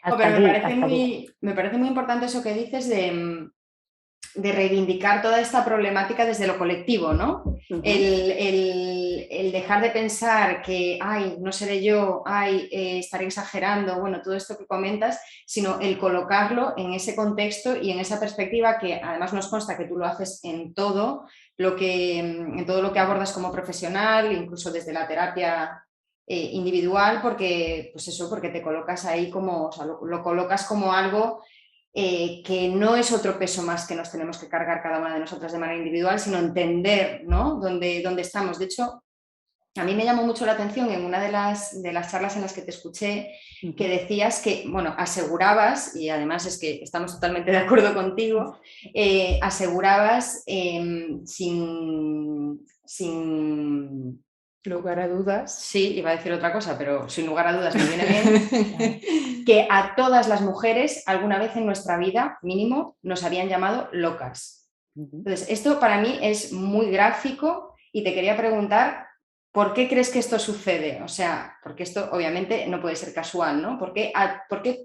B: Pero me parece muy importante eso que dices de reivindicar toda esta problemática desde lo colectivo, ¿no? Uh-huh. El dejar de pensar que, ay, no seré yo, ay, estaré exagerando, bueno, todo esto que comentas, sino el colocarlo en ese contexto y en esa perspectiva que además nos consta que tú lo haces en todo lo que abordas como profesional, incluso desde la terapia individual, porque, pues eso, porque te colocas ahí como, o sea, lo colocas como algo que no es otro peso más que nos tenemos que cargar cada una de nosotras de manera individual, sino entender, ¿no? dónde estamos. De hecho, a mí me llamó mucho la atención en una de las charlas en las que te escuché que decías que, bueno, asegurabas, y además es que estamos totalmente de acuerdo contigo, asegurabas sin
C: lugar a dudas.
B: Sí, iba a decir otra cosa, pero sin lugar a dudas me viene bien, que a todas las mujeres alguna vez en nuestra vida, mínimo, nos habían llamado locas. Entonces, esto para mí es muy gráfico y te quería preguntar, ¿por qué crees que esto sucede? O sea, porque esto obviamente no puede ser casual, ¿no? ¿Por qué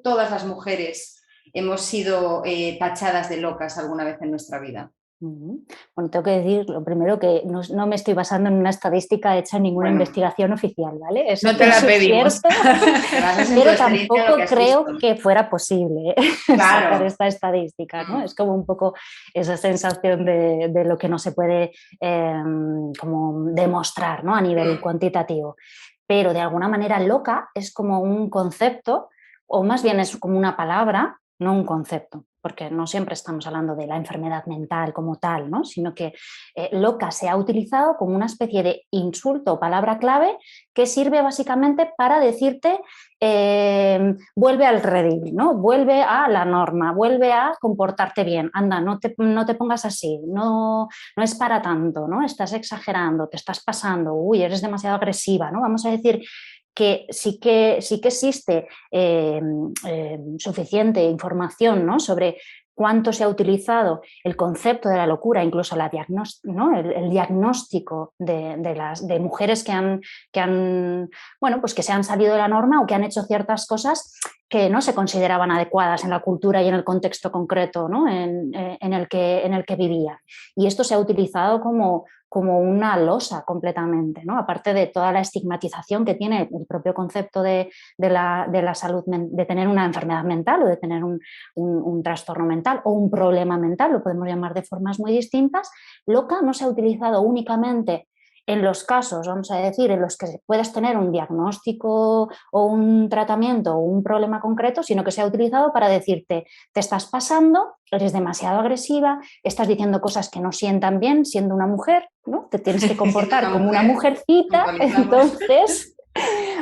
B: todas las mujeres hemos sido tachadas de locas alguna vez en nuestra vida?
D: Bueno, tengo que decir lo primero que no me estoy basando en una estadística hecha en ninguna investigación oficial, ¿vale?
C: Eso, no te la pedimos.
D: Pero tampoco creo que fuera posible sacar esta estadística, ¿no? Es como un poco esa sensación de lo que no se puede como demostrar, ¿no? A nivel cuantitativo. Pero de alguna manera loca es como un concepto, o más bien es como una palabra, no un concepto, porque no siempre estamos hablando de la enfermedad mental como tal, ¿no? Sino que loca se ha utilizado como una especie de insulto o palabra clave que sirve básicamente para decirte vuelve al redil, ¿no? Vuelve a la norma, vuelve a comportarte bien, anda, no te pongas así, no es para tanto, ¿no? Estás exagerando, te estás pasando, uy, eres demasiado agresiva, ¿no? Vamos a decir que sí que existe suficiente información, ¿no? Sobre cuánto se ha utilizado el concepto de la locura, incluso ¿no? el diagnóstico de mujeres que han, bueno, pues que se han salido de la norma o que han hecho ciertas cosas que no se consideraban adecuadas en la cultura y en el contexto concreto, ¿no? en el que vivía. Y esto se ha utilizado como como una losa completamente, ¿no? Aparte de toda la estigmatización que tiene el propio concepto de la salud, de tener una enfermedad mental o de tener un trastorno mental o un problema mental, lo podemos llamar de formas muy distintas. Loca no se ha utilizado únicamente en los casos, vamos a decir, en los que puedes tener un diagnóstico o un tratamiento o un problema concreto, sino que se ha utilizado para decirte, te estás pasando, eres demasiado agresiva, estás diciendo cosas que no sientan bien siendo una mujer, ¿no? Te tienes que comportar como una mujercita, entonces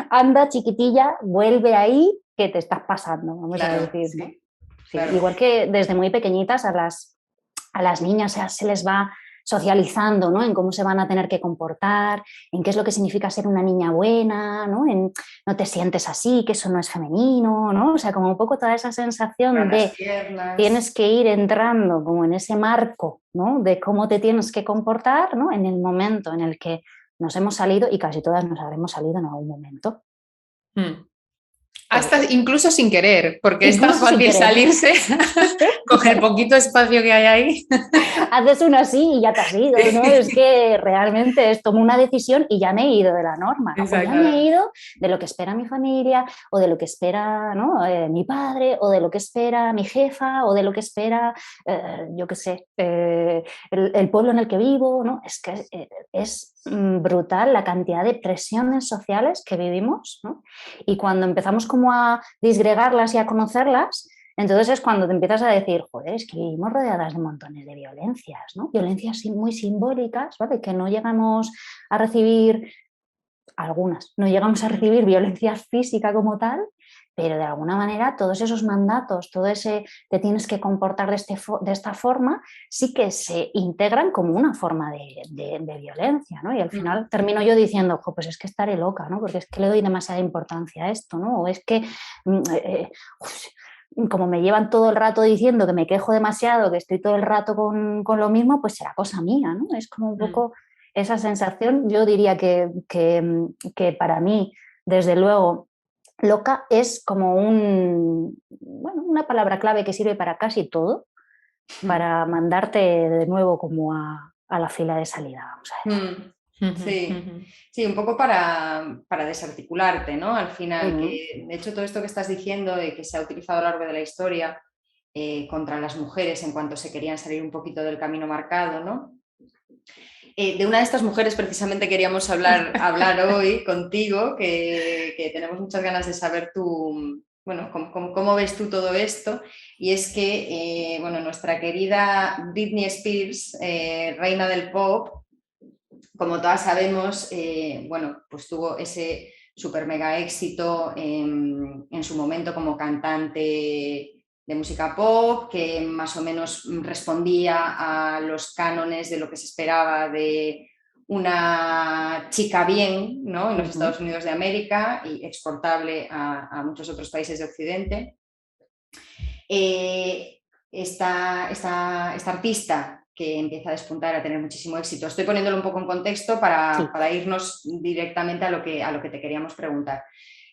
D: anda chiquitilla, vuelve ahí que te estás pasando, vamos a decir, ¿no?
B: Sí,
D: Sí,
B: claro.
D: igual que desde muy pequeñitas a las niñas se les va socializando, ¿no? En cómo se van a tener que comportar, en qué es lo que significa ser una niña buena, ¿no? En no te sientes así, que eso no es femenino, ¿no? O sea, como un poco toda esa sensación de tienes que ir entrando como en ese marco, ¿no? De cómo te tienes que comportar, ¿no? En el momento en el que nos hemos salido, y casi todas nos habremos salido en algún momento.
C: Hasta incluso sin querer, porque
D: incluso
C: es tan fácil salirse con el poquito espacio que hay ahí.
D: Haces una así y ya te has ido, ¿no? Es que realmente es tomo una decisión y ya me he ido de la norma, ¿no? O ya me he ido de lo que espera mi familia, o de lo que espera, ¿no? Mi padre, o de lo que espera mi jefa, o de lo que espera, yo qué sé, el pueblo en el que vivo, ¿no? Es que es brutal la cantidad de presiones sociales que vivimos, ¿no? Y cuando empezamos como a disgregarlas y a conocerlas, entonces es cuando te empiezas a decir, joder, es que vivimos rodeadas de montones de violencias, ¿no? Violencias muy simbólicas, ¿vale? Que no llegamos a recibir, algunas, no llegamos a recibir violencia física como tal, pero de alguna manera todos esos mandatos, todo ese te tienes que comportar de esta forma, sí que se integran como una forma de violencia, ¿no? Y al final termino yo diciendo, pues es que estaré loca, ¿no? Porque es que le doy demasiada importancia a esto, ¿no? O es que como me llevan todo el rato diciendo que me quejo demasiado, que estoy todo el rato con lo mismo, pues será cosa mía, ¿no? Es como un poco esa sensación. Yo diría que para mí, desde luego, loca es como una palabra clave que sirve para casi todo, para mandarte de nuevo como a la fila de salida, vamos a decir.
B: Sí, un poco para desarticularte, ¿no? Al final, que de hecho todo esto que estás diciendo de que se ha utilizado a lo largo de la historia contra las mujeres en cuanto se querían salir un poquito del camino marcado, ¿no? De una de estas mujeres precisamente queríamos hablar hoy contigo, que tenemos muchas ganas de saber cómo ves tú todo esto, y es que, nuestra querida Britney Spears, reina del pop, como todas sabemos, pues tuvo ese super mega éxito en su momento como cantante de música pop, que más o menos respondía a los cánones de lo que se esperaba de una chica bien, ¿no? En los Estados Unidos de América y exportable a muchos otros países de Occidente. Esta artista que empieza a despuntar, a tener muchísimo éxito. Estoy poniéndolo un poco en contexto para irnos directamente a lo que te queríamos preguntar.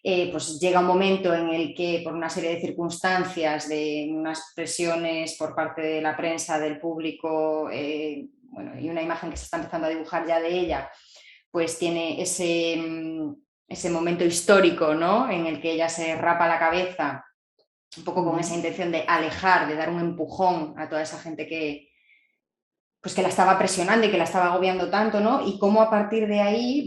B: Pues llega un momento en el que, por una serie de circunstancias, de unas presiones por parte de la prensa, del público, y una imagen que se está empezando a dibujar ya de ella, pues tiene ese momento histórico, ¿no? En el que ella se rapa la cabeza, un poco con esa intención de alejar, de dar un empujón a toda esa gente que la estaba presionando y que la estaba agobiando tanto, ¿no? Y cómo a partir de ahí,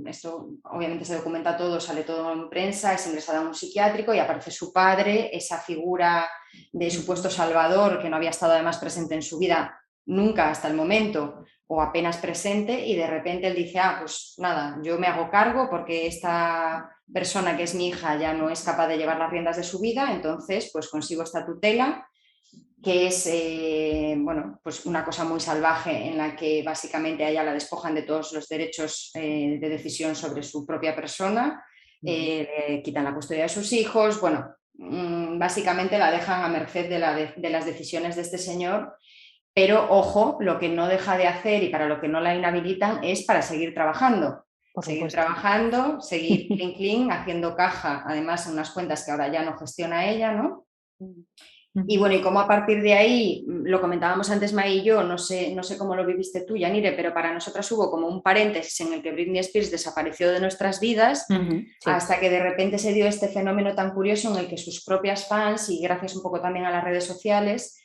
B: esto obviamente se documenta todo, sale todo en prensa, es ingresada a un psiquiátrico y aparece su padre, esa figura de supuesto salvador que no había estado además presente en su vida nunca hasta el momento o apenas presente, y de repente él dice, pues nada, yo me hago cargo porque esta persona que es mi hija ya no es capaz de llevar las riendas de su vida, entonces pues consigo esta tutela, que es pues una cosa muy salvaje en la que básicamente a ella la despojan de todos los derechos de decisión sobre su propia persona, le quitan la custodia de sus hijos, básicamente la dejan a merced de las decisiones de este señor, pero ojo, lo que no deja de hacer y para lo que no la inhabilitan es para seguir trabajando. Seguir trabajando, seguir clean, haciendo caja, además en unas cuentas que ahora ya no gestiona ella, ¿no? Y bueno, y cómo a partir de ahí, lo comentábamos antes May y yo, no sé cómo lo viviste tú, Yanire, pero para nosotras hubo como un paréntesis en el que Britney Spears desapareció de nuestras vidas,
D: Sí.
B: hasta que de repente se dio este fenómeno tan curioso en el que sus propias fans, y gracias un poco también a las redes sociales,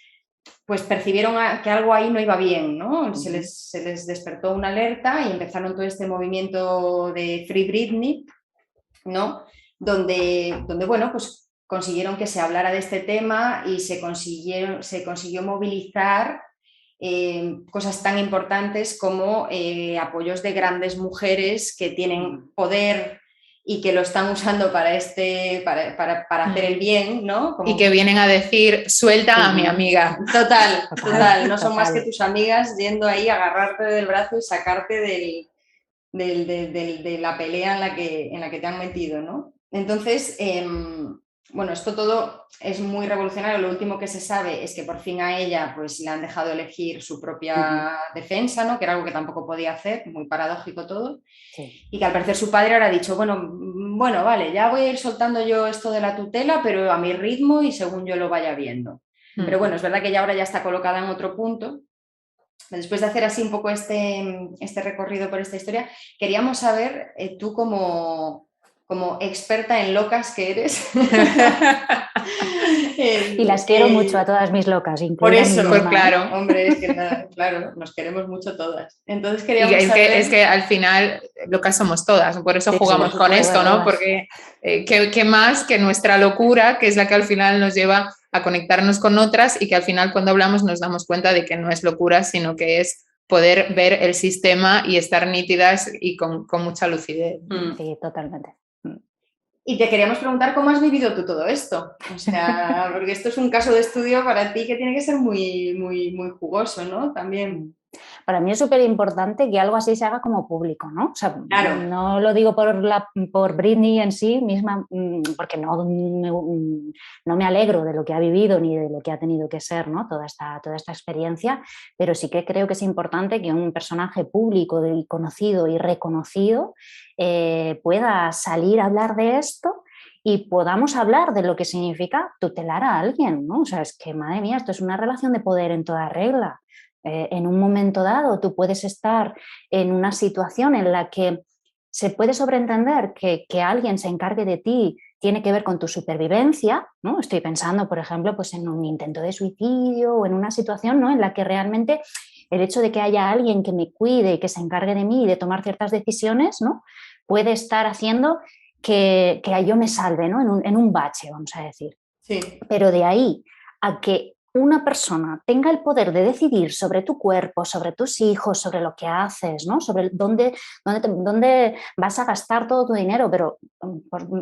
B: pues percibieron que algo ahí no iba bien, ¿no? Se les despertó una alerta y empezaron todo este movimiento de Free Britney, ¿no? Donde bueno, pues consiguieron que se hablara de este tema y se consiguió movilizar cosas tan importantes como apoyos de grandes mujeres que tienen poder y que lo están usando para hacer el bien, ¿no?
C: Y que vienen a decir, suelta a mi amiga.
B: Total, no son más que tus amigas yendo ahí a agarrarte del brazo y sacarte de la pelea en la que te han metido, ¿no? Entonces, bueno, esto todo es muy revolucionario. Lo último que se sabe es que por fin a ella pues, le han dejado elegir su propia defensa, ¿no? Que era algo que tampoco podía hacer, muy paradójico todo. Sí. Y que al parecer su padre ahora ha dicho, bueno, vale, ya voy a ir soltando yo esto de la tutela, pero a mi ritmo y según yo lo vaya viendo. Pero bueno, es verdad que ella ahora ya está colocada en otro punto. Después de hacer así un poco este recorrido por esta historia, queríamos saber, tú como experta en locas que eres.
D: Y las quiero mucho a todas mis locas,
B: por eso,
C: pues claro.
B: Hombre, es que claro, nos queremos mucho todas. Entonces queríamos saber...
C: es que al final locas somos todas, por eso jugamos con esto, ¿no? Porque ¿qué más que nuestra locura, que es la que al final nos lleva a conectarnos con otras y que al final cuando hablamos nos damos cuenta de que no es locura, sino que es poder ver el sistema y estar nítidas y con mucha lucidez.
D: Sí, totalmente.
B: Y te queríamos preguntar cómo has vivido tú todo esto. O sea, porque esto es un caso de estudio para ti que tiene que ser muy, muy, muy jugoso, ¿no? También.
D: Para mí es súper importante que algo así se haga como público, ¿no? O sea,
B: claro.
D: No lo digo por Britney en sí misma, porque no me alegro de lo que ha vivido ni de lo que ha tenido que ser, ¿no? Toda esta experiencia, pero sí que creo que es importante que un personaje público y conocido y reconocido pueda salir a hablar de esto y podamos hablar de lo que significa tutelar a alguien, ¿no? O sea, es que, madre mía, esto es una relación de poder en toda regla. En un momento dado tú puedes estar en una situación en la que se puede sobreentender que alguien se encargue de ti tiene que ver con tu supervivencia, ¿no? Estoy pensando, por ejemplo, pues en un intento de suicidio o en una situación, ¿no? En la que realmente el hecho de que haya alguien que me cuide y que se encargue de mí y de tomar ciertas decisiones, ¿no? Puede estar haciendo que yo me salve, ¿no? En un bache, vamos a decir.
B: Sí.
D: Pero de ahí a que una persona tenga el poder de decidir sobre tu cuerpo, sobre tus hijos, sobre lo que haces, ¿no? Sobre dónde vas a gastar todo tu dinero, pero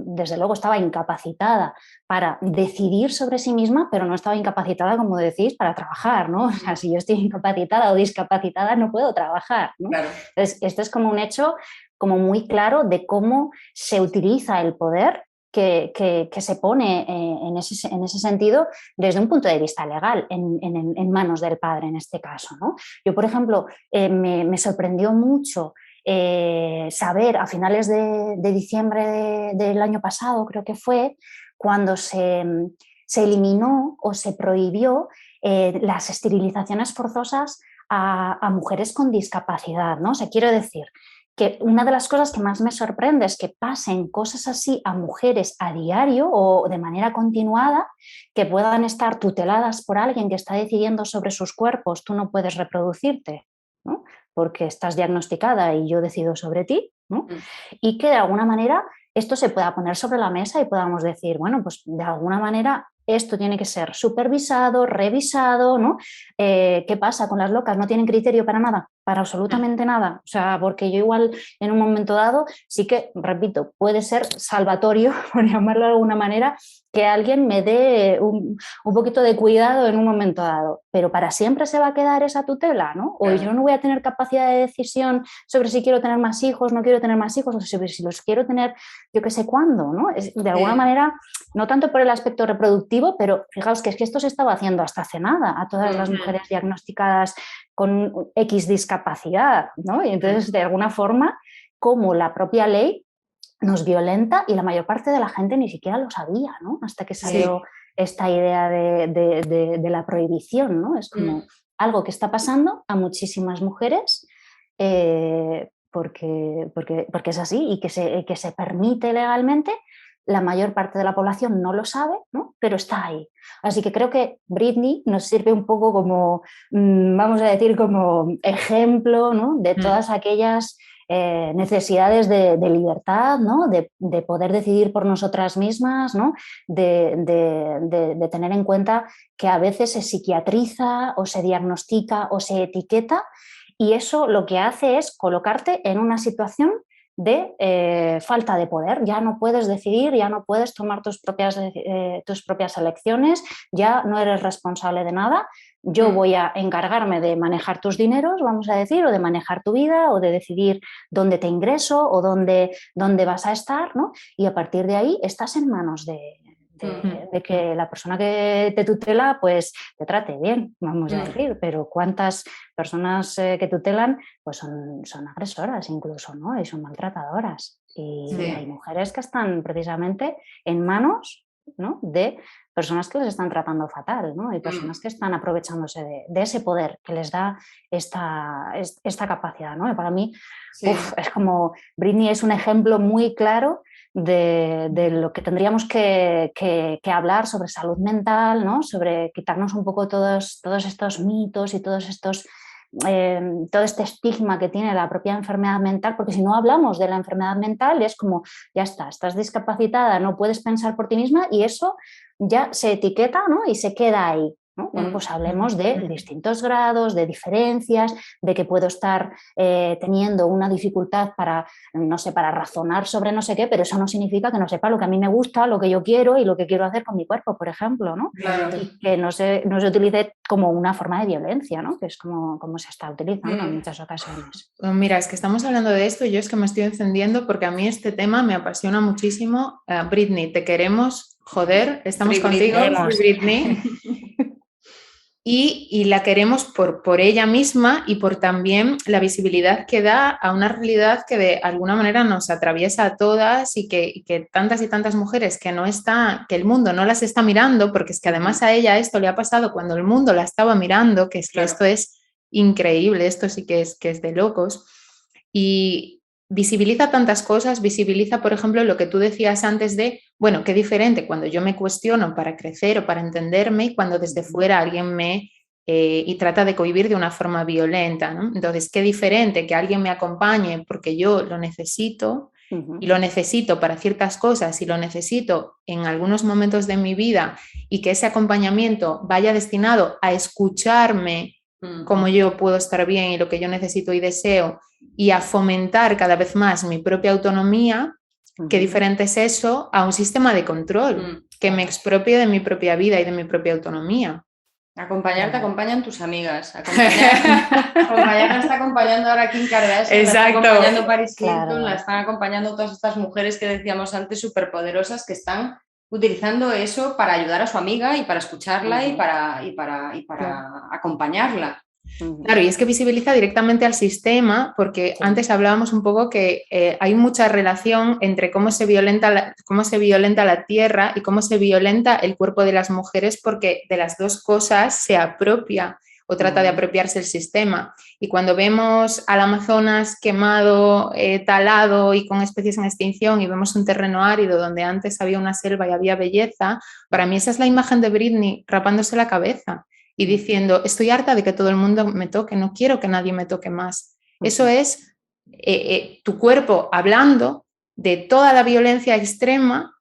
D: desde luego estaba incapacitada para decidir sobre sí misma, pero no estaba incapacitada, como decís, para trabajar, ¿no? O sea, si yo estoy incapacitada o discapacitada no puedo trabajar, ¿no?
B: Claro.
D: Entonces, esto es como un hecho como muy claro de cómo se utiliza el poder que se pone en ese sentido desde un punto de vista legal, en manos del padre en este caso, ¿no? Yo, por ejemplo, me sorprendió mucho saber a finales de diciembre del año pasado, creo que fue, cuando se eliminó o se prohibió las esterilizaciones forzosas a mujeres con discapacidad, ¿no? O sea, quiero decir que una de las cosas que más me sorprende es que pasen cosas así a mujeres a diario o de manera continuada, que puedan estar tuteladas por alguien que está decidiendo sobre sus cuerpos. Tú no puedes reproducirte, ¿no? Porque estás diagnosticada y yo decido sobre ti, ¿no? Y que de alguna manera esto se pueda poner sobre la mesa y podamos decir, bueno, pues de alguna manera esto tiene que ser supervisado, revisado, ¿no? ¿Qué pasa con las locas? ¿No tienen criterio para nada? Para absolutamente nada. O sea, porque yo igual en un momento dado sí que, repito, puede ser salvatorio, por llamarlo de alguna manera, que alguien me dé un poquito de cuidado en un momento dado. Pero para siempre se va a quedar esa tutela, ¿no? O yo no voy a tener capacidad de decisión sobre si quiero tener más hijos, no quiero tener más hijos, o sobre si los quiero tener yo qué sé cuándo, ¿no? De alguna manera, no tanto por el aspecto reproductivo, pero fijaos que es que esto se estaba haciendo hasta hace nada a todas las mujeres diagnosticadas con X discapacidad, ¿no? Y entonces, de alguna forma, como la propia ley nos violenta y la mayor parte de la gente ni siquiera lo sabía, ¿no? Hasta que salió esta idea de la prohibición, ¿no? Es como algo que está pasando a muchísimas mujeres porque es así y que se permite legalmente. La mayor parte de la población no lo sabe, ¿no? Pero está ahí. Así que creo que Britney nos sirve un poco como, vamos a decir, como ejemplo, ¿no? De todas aquellas necesidades de libertad, ¿no? De poder decidir por nosotras mismas, ¿no? De tener en cuenta que a veces se psiquiatriza o se diagnostica o se etiqueta, y eso lo que hace es colocarte en una situación de falta de poder. Ya no puedes decidir, ya no puedes tomar tus propias elecciones, ya no eres responsable de nada. Yo voy a encargarme de manejar tus dineros, vamos a decir, o de manejar tu vida, o de decidir dónde te ingreso o dónde vas a estar, ¿no? Y a partir de ahí estás en manos de que la persona que te tutela pues te trate bien, vamos a decir, pero ¿cuántas personas que tutelan pues son agresoras incluso, ¿no? Y son maltratadoras. Y hay mujeres que están precisamente en manos, ¿no? De personas que les están tratando fatal, ¿no? Y personas que están aprovechándose de ese poder que les da esta capacidad, ¿no? Y para mí es como Britney es un ejemplo muy claro de lo que tendríamos que hablar sobre salud mental, ¿no? Sobre quitarnos un poco todos estos mitos y todo este estigma que tiene la propia enfermedad mental, porque si no hablamos de la enfermedad mental es como, ya está, estás discapacitada, no puedes pensar por ti misma y eso ya se etiqueta, ¿no? Y se queda ahí, ¿no? Bueno, pues hablemos de distintos grados, de diferencias, de que puedo estar teniendo una dificultad para, no sé, para razonar sobre no sé qué, pero eso no significa que no sepa lo que a mí me gusta, lo que yo quiero y lo que quiero hacer con mi cuerpo, por ejemplo, ¿no?
B: Claro.
D: Y que no se utilice como una forma de violencia, ¿no? Que es como se está utilizando en muchas ocasiones.
C: Pues mira, es que estamos hablando de esto y yo es que me estoy encendiendo porque a mí este tema me apasiona muchísimo. Britney, te queremos, joder, estamos contigo, Britney. Y la queremos por ella misma y por también la visibilidad que da a una realidad que de alguna manera nos atraviesa a todas y que tantas y tantas mujeres que el mundo no las está mirando, porque es que además a ella esto le ha pasado cuando el mundo la estaba mirando, que es que esto es increíble, esto sí que es de locos. Y visibiliza tantas cosas, visibiliza, por ejemplo, lo que tú decías antes de, bueno, qué diferente cuando yo me cuestiono para crecer o para entenderme y cuando desde fuera alguien me y trata de cohibir de una forma violenta, ¿no? Entonces, qué diferente que alguien me acompañe porque yo lo necesito y lo necesito para ciertas cosas y lo necesito en algunos momentos de mi vida y que ese acompañamiento vaya destinado a escucharme cómo yo puedo estar bien y lo que yo necesito y deseo y a fomentar cada vez más mi propia autonomía, qué diferente es eso a un sistema de control que me expropia de mi propia vida y de mi propia autonomía.
B: Acompañar te acompañan tus amigas. Acompañar la está acompañando ahora Kim Kardashian, la está acompañando Paris Hilton, la están acompañando todas estas mujeres que decíamos antes, superpoderosas, que están utilizando eso para ayudar a su amiga y para escucharla y para acompañarla.
C: Claro, y es que visibiliza directamente al sistema, porque antes hablábamos un poco que hay mucha relación entre cómo se violenta la tierra y cómo se violenta el cuerpo de las mujeres, porque de las dos cosas se apropia o trata de apropiarse el sistema. Y cuando vemos al Amazonas quemado, talado y con especies en extinción y vemos un terreno árido donde antes había una selva y había belleza, para mí esa es la imagen de Britney rapándose la cabeza y diciendo, estoy harta de que todo el mundo me toque, no quiero que nadie me toque más. Eso es tu cuerpo hablando de toda la violencia extrema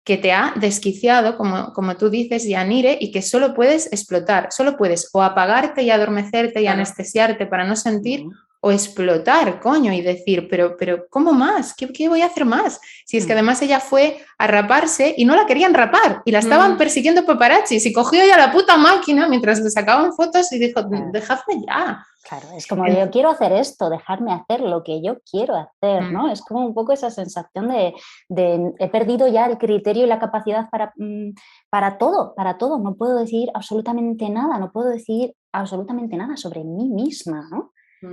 C: que te ha desquiciado, como tú dices, Yanire, y que solo puedes explotar, solo puedes o apagarte y adormecerte y anestesiarte para no sentir, o explotar, coño, y decir, pero ¿cómo más? ¿Qué voy a hacer más? Si es que además ella fue a raparse y no la querían rapar y la estaban persiguiendo paparazzis y cogió ya la puta máquina mientras le sacaban fotos y dijo, dejadme ya.
D: Claro, es como yo quiero hacer esto, dejarme hacer lo que yo quiero hacer, ¿no? Es como un poco esa sensación de he perdido ya el criterio y la capacidad para todo, no puedo decidir absolutamente nada, no puedo decidir absolutamente nada sobre mí misma, ¿no?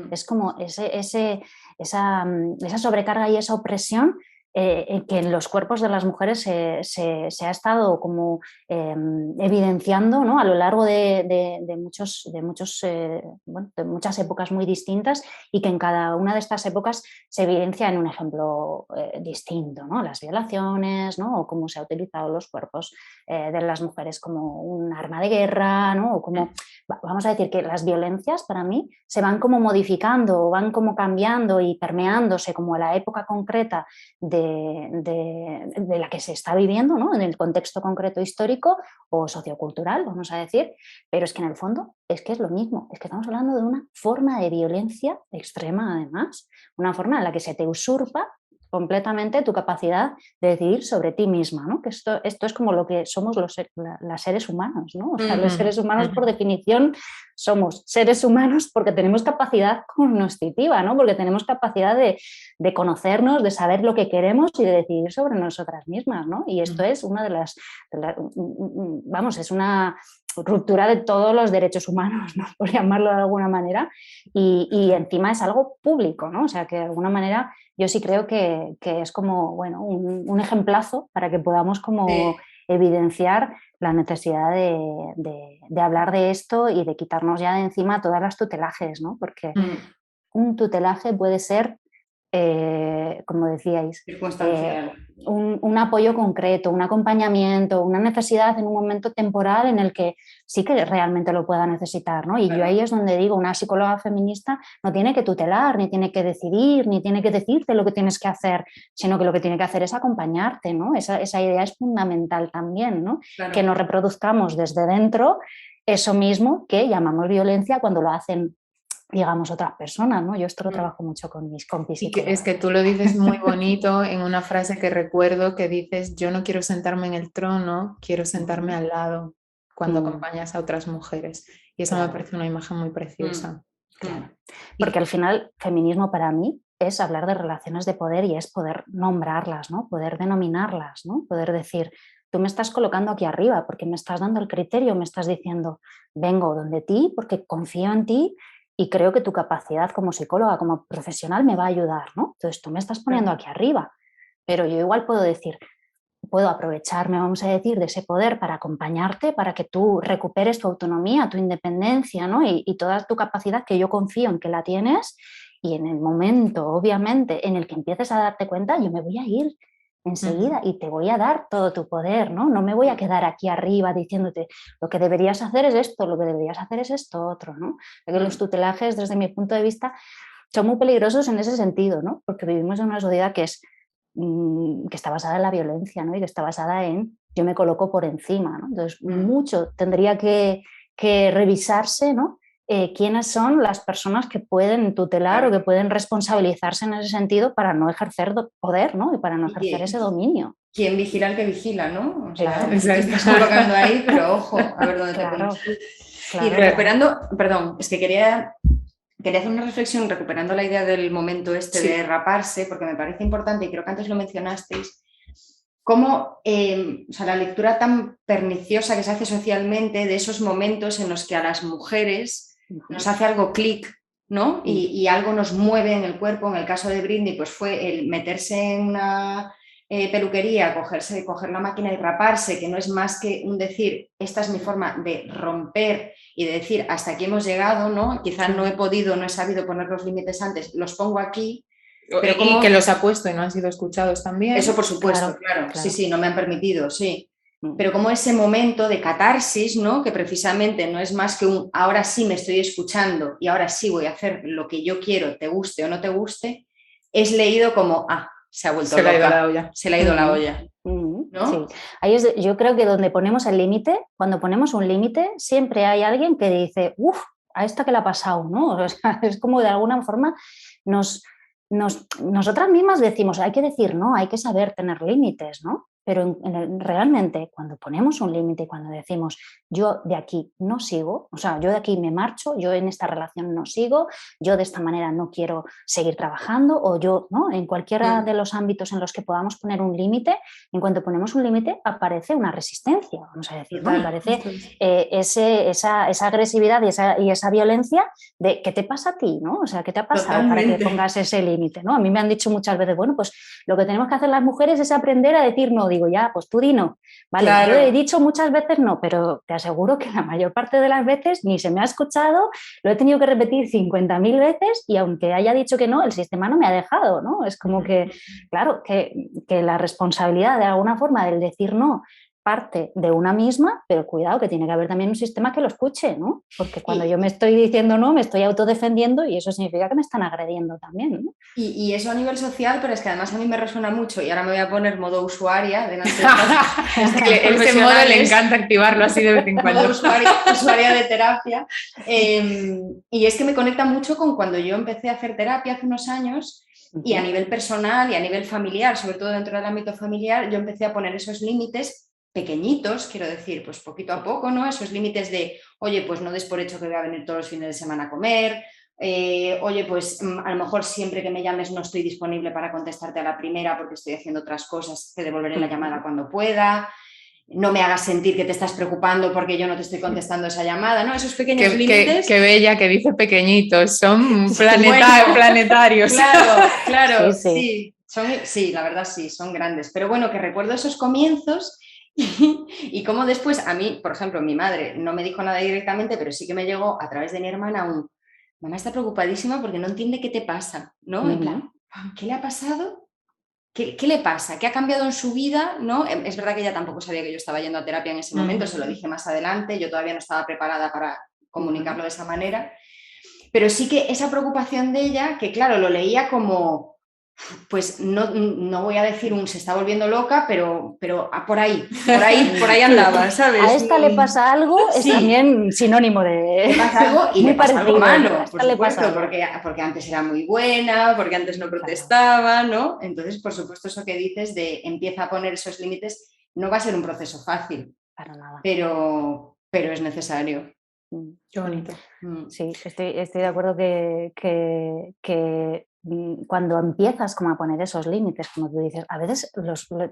D: Es como esa sobrecarga y esa opresión que en los cuerpos de las mujeres se ha estado como evidenciando, ¿no? A lo largo de muchas épocas muy distintas, y que en cada una de estas épocas se evidencia en un ejemplo distinto, ¿no? Las violaciones, ¿no? O cómo se ha utilizado los cuerpos de las mujeres como un arma de guerra, ¿no? O como, vamos a decir que las violencias para mí se van como modificando, van como cambiando y permeándose como a la época concreta de la que se está viviendo, ¿no? En el contexto concreto histórico o sociocultural, vamos a decir, pero es que en el fondo es que es lo mismo, es que estamos hablando de una forma de violencia extrema, además, una forma en la que se te usurpa completamente tu capacidad de decidir sobre ti misma, ¿no? Que esto es como lo que somos los seres humanos, ¿no? O sea, los seres humanos, por definición, somos seres humanos porque tenemos capacidad cognitiva, ¿no? Porque tenemos capacidad de conocernos, de saber lo que queremos y de decidir sobre nosotras mismas, ¿no? Y esto es una vamos, es una ruptura de todos los derechos humanos, ¿no? Por llamarlo de alguna manera, y encima es algo público, ¿no? O sea, que de alguna manera yo sí creo que es como, bueno, un ejemplazo para que podamos como evidenciar la necesidad de hablar de esto y de quitarnos ya de encima todas las tutelajes, ¿no? Porque un tutelaje puede ser, como decíais, un apoyo concreto, un acompañamiento, una necesidad en un momento temporal en el que sí que realmente lo pueda necesitar, ¿no? Y yo ahí es donde digo, una psicóloga feminista no tiene que tutelar, ni tiene que decidir, ni tiene que decirte lo que tienes que hacer, sino que lo que tiene que hacer es acompañarte, ¿no? Esa idea es fundamental también, ¿no? Claro. Que nos reproduzcamos desde dentro eso mismo que llamamos violencia cuando lo hacen, digamos, otras personas, ¿no? Yo esto lo trabajo mucho con mis compis.
C: Y es que tú lo dices muy bonito en una frase que recuerdo que dices, yo no quiero sentarme en el trono, quiero sentarme al lado cuando acompañas a otras mujeres. Y eso me parece una imagen muy preciosa.
D: Claro. Porque al final, feminismo para mí es hablar de relaciones de poder y es poder nombrarlas, ¿no? Poder denominarlas, ¿no? Poder decir, tú me estás colocando aquí arriba porque me estás dando el criterio, me estás diciendo, vengo donde ti porque confío en ti y creo que tu capacidad como psicóloga, como profesional me va a ayudar, ¿no? Entonces tú me estás poniendo aquí arriba, pero yo igual puedo decir, puedo aprovecharme, vamos a decir, de ese poder para acompañarte, para que tú recuperes tu autonomía, tu independencia, ¿no? Y toda tu capacidad, que yo confío en que la tienes, y en el momento, obviamente, en el que empieces a darte cuenta, yo me voy a ir enseguida y te voy a dar todo tu poder, ¿no? No me voy a quedar aquí arriba diciéndote lo que deberías hacer es esto, lo que deberías hacer es esto otro, ¿no? Porque los tutelajes, desde mi punto de vista, son muy peligrosos en ese sentido, ¿no? Porque vivimos en una sociedad que está basada en la violencia, ¿no? Y que está basada en yo me coloco por encima, ¿no? Entonces, mucho tendría que revisarse, ¿no? Quiénes son las personas que pueden tutelar o que pueden responsabilizarse en ese sentido para no ejercer poder, ¿no? Y para no ejercer ese dominio.
B: ¿Quién vigila al que vigila, no? O sea, te estás colocando ahí, pero ojo, a ver dónde te pones. Y recuperando, perdón, es que quería hacer una reflexión recuperando la idea del momento de raparse, porque me parece importante, y creo que antes lo mencionasteis, cómo o sea, la lectura tan perniciosa que se hace socialmente de esos momentos en los que a las mujeres nos hace algo clic, ¿no? Y algo nos mueve en el cuerpo. En el caso de Britney, pues fue el meterse en una peluquería, coger la máquina y raparse, que no es más que un decir, esta es mi forma de romper y de decir, hasta aquí hemos llegado, ¿no? Quizás no he sabido poner los límites antes, los pongo aquí.
C: Pero y que los ha puesto y no han sido escuchados también.
B: Eso por supuesto, claro. Sí, no me han permitido, sí. Pero como ese momento de catarsis, ¿no? Que precisamente no es más que un ahora sí me estoy escuchando y ahora sí voy a hacer lo que yo quiero, te guste o no te guste, es leído como, se ha vuelto loca,
C: le ha ido la olla.
B: Se le ha ido la olla, ¿no?
D: Sí. Ahí yo creo que donde ponemos el límite, cuando ponemos un límite, siempre hay alguien que dice, a esta que le ha pasado, ¿no? O sea, es como de alguna forma nosotras mismas decimos, hay que decir no, hay que saber tener límites, ¿no? pero realmente cuando ponemos un límite, cuando decimos yo de aquí no sigo, o sea, yo de aquí me marcho, yo en esta relación no sigo, yo de esta manera no quiero seguir trabajando, o yo, ¿no? En cualquiera de los ámbitos en los que podamos poner un límite, en cuanto ponemos un límite aparece una resistencia, vamos a decir, ¿no? Aparece esa agresividad y esa violencia de ¿qué te pasa a ti? ¿No? O sea, ¿qué te ha pasado para que pongas ese límite? ¿No? A mí me han dicho muchas veces, bueno, pues lo que tenemos que hacer las mujeres es aprender a decir no. Digo, ya, pues tú di no. Vale, claro. Yo he dicho muchas veces no, pero te aseguro que la mayor parte de las veces ni se me ha escuchado, lo he tenido que repetir 50.000 veces y aunque haya dicho que no, el sistema no me ha dejado, ¿no? Es como que, claro, que la responsabilidad de alguna forma del decir no parte de una misma, pero cuidado que tiene que haber también un sistema que lo escuche, ¿no? Porque cuando yo me estoy diciendo no, me estoy autodefendiendo y eso significa que me están agrediendo también, ¿no?
B: Y eso a nivel social, pero es que además a mí me resuena mucho y ahora me voy a poner modo usuaria de
C: ese modo le encanta activarlo así de vez en cuando.
B: Modo usuaria de terapia. Y es que me conecta mucho con cuando yo empecé a hacer terapia hace unos años y a nivel personal y a nivel familiar, sobre todo dentro del ámbito familiar, yo empecé a poner esos límites pequeñitos, quiero decir, pues poquito a poco, ¿no? Esos límites de, oye, pues no des por hecho que voy a venir todos los fines de semana a comer, oye, pues a lo mejor siempre que me llames no estoy disponible para contestarte a la primera porque estoy haciendo otras cosas, te devolveré la llamada cuando pueda, no me hagas sentir que te estás preocupando porque yo no te estoy contestando esa llamada, ¿no? Esos pequeños límites.
C: Qué bella que dice pequeñitos, son planetarios.
B: Claro, sí. Sí, la verdad sí, son grandes, pero bueno, que recuerdo esos comienzos. Y como después a mí, por ejemplo, mi madre no me dijo nada directamente, pero sí que me llegó a través de mi hermana mamá está preocupadísima porque no entiende qué te pasa, ¿no? En plan, ¿qué le ha pasado? ¿Qué le pasa? ¿Qué ha cambiado en su vida? ¿No? Es verdad que ella tampoco sabía que yo estaba yendo a terapia en ese momento, se lo dije más adelante, yo todavía no estaba preparada para comunicarlo de esa manera, pero sí que esa preocupación de ella, que claro, lo leía como... Pues no voy a decir se está volviendo loca, pero por ahí andaba, ¿sabes?
D: A esta le pasa algo, sí. Es también sinónimo de...
B: Le pasa algo y le pasa algo malo, por supuesto, porque antes era muy buena, porque antes no protestaba, ¿no? Entonces, por supuesto, eso que dices de empieza a poner esos límites, no va a ser un proceso fácil,
D: para nada.
B: Pero es necesario.
C: Qué bonito.
D: Sí, estoy de acuerdo que cuando empiezas como a poner esos límites, como tú dices, a veces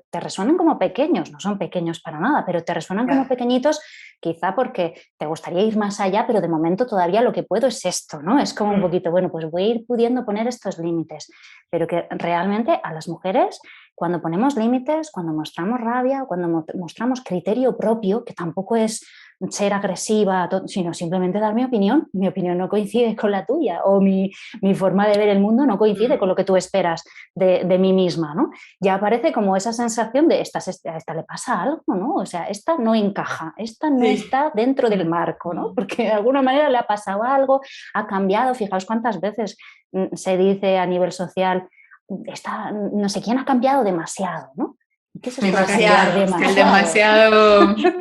D: te resuenan como pequeños, no son pequeños para nada, pero te resuenan como pequeñitos quizá porque te gustaría ir más allá, pero de momento todavía lo que puedo es esto, ¿no? Es como un poquito, bueno, pues voy a ir pudiendo poner estos límites, pero que realmente a las mujeres, cuando ponemos límites, cuando mostramos rabia, cuando mostramos criterio propio, que tampoco es ser agresiva, sino simplemente dar mi opinión no coincide con la tuya o mi forma de ver el mundo no coincide con lo que tú esperas de mí misma, ¿no? Ya aparece como esa sensación de a esta le pasa algo, ¿no? O sea, esta no encaja, esta no está dentro del marco, ¿no? Porque de alguna manera le ha pasado algo, ha cambiado, fijaos cuántas veces se dice a nivel social, no sé quién ha cambiado demasiado, ¿no? ¿Qué es
C: demasiado?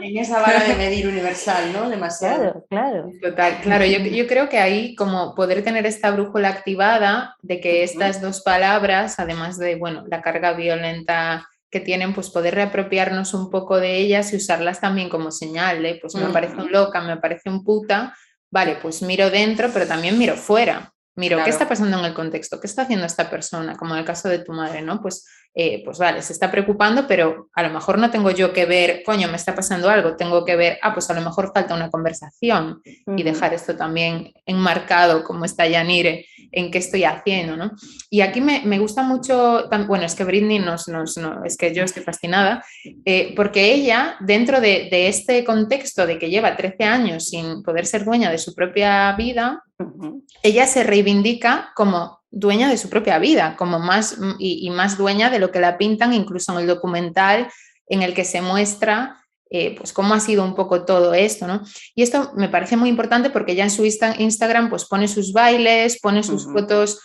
B: En esa vara de medir universal, ¿no? Demasiado.
D: Claro.
C: Total, claro. Yo creo que ahí como poder tener esta brújula activada de que estas dos palabras, además de, bueno, la carga violenta que tienen, pues poder reapropiarnos un poco de ellas y usarlas también como señal, ¿eh? Pues me parece un loca, me parece un puta, vale, pues miro dentro, pero también miro fuera. Miro, ¿qué está pasando en el contexto? ¿Qué está haciendo esta persona? Como en el caso de tu madre, ¿no? Pues vale, se está preocupando, pero a lo mejor no tengo yo que ver, coño, me está pasando algo, tengo que ver, pues a lo mejor falta una conversación y dejar esto también enmarcado, como está Yanire, en qué estoy haciendo, ¿no? Y aquí me gusta mucho, bueno, es que Britney es que yo estoy fascinada, porque ella, dentro de este contexto de que lleva 13 años sin poder ser dueña de su propia vida, ella se reivindica como dueña de su propia vida, como más dueña de lo que la pintan, incluso en el documental en el que se muestra pues cómo ha sido un poco todo esto, ¿no? Y esto me parece muy importante porque ya en su Instagram pues pone sus bailes, pone sus fotos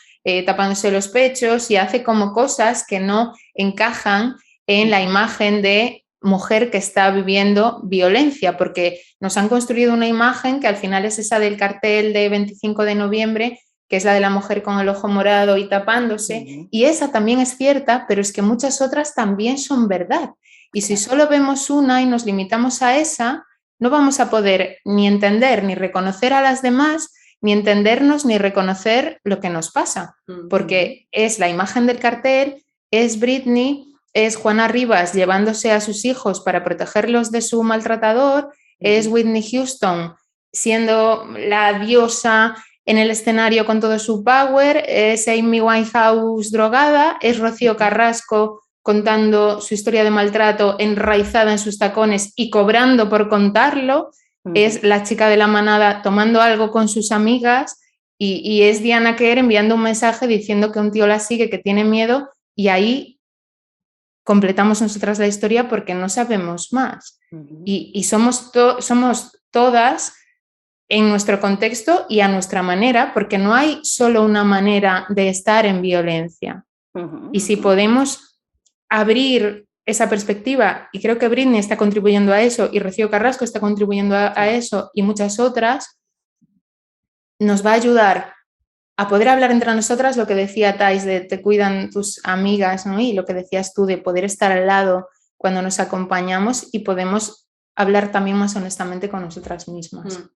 C: tapándose los pechos y hace como cosas que no encajan en la imagen de mujer que está viviendo violencia, porque nos han construido una imagen que al final es esa del cartel de 25 de noviembre, que es la de la mujer con el ojo morado y tapándose, y esa también es cierta, pero es que muchas otras también son verdad. Y si solo vemos una y nos limitamos a esa, no vamos a poder ni entender ni reconocer a las demás, ni entendernos ni reconocer lo que nos pasa, porque es la imagen del cartel, es Britney, es Juana Rivas llevándose a sus hijos para protegerlos de su maltratador, es Whitney Houston siendo la diosa en el escenario con todo su power, es Amy Winehouse drogada, es Rocío Carrasco contando su historia de maltrato enraizada en sus tacones y cobrando por contarlo, es la chica de la manada tomando algo con sus amigas y es Diana Kerr enviando un mensaje diciendo que un tío la sigue, que tiene miedo, y ahí completamos nosotras la historia porque no sabemos más. Y somos todas en nuestro contexto y a nuestra manera, porque no hay solo una manera de estar en violencia. Y si podemos abrir esa perspectiva, y creo que Britney está contribuyendo a eso, y Rocío Carrasco está contribuyendo a eso, y muchas otras, nos va a ayudar a poder hablar entre nosotras, lo que decía Thais, de te cuidan tus amigas, ¿no? Y lo que decías tú, de poder estar al lado cuando nos acompañamos y podemos hablar también más honestamente con nosotras mismas.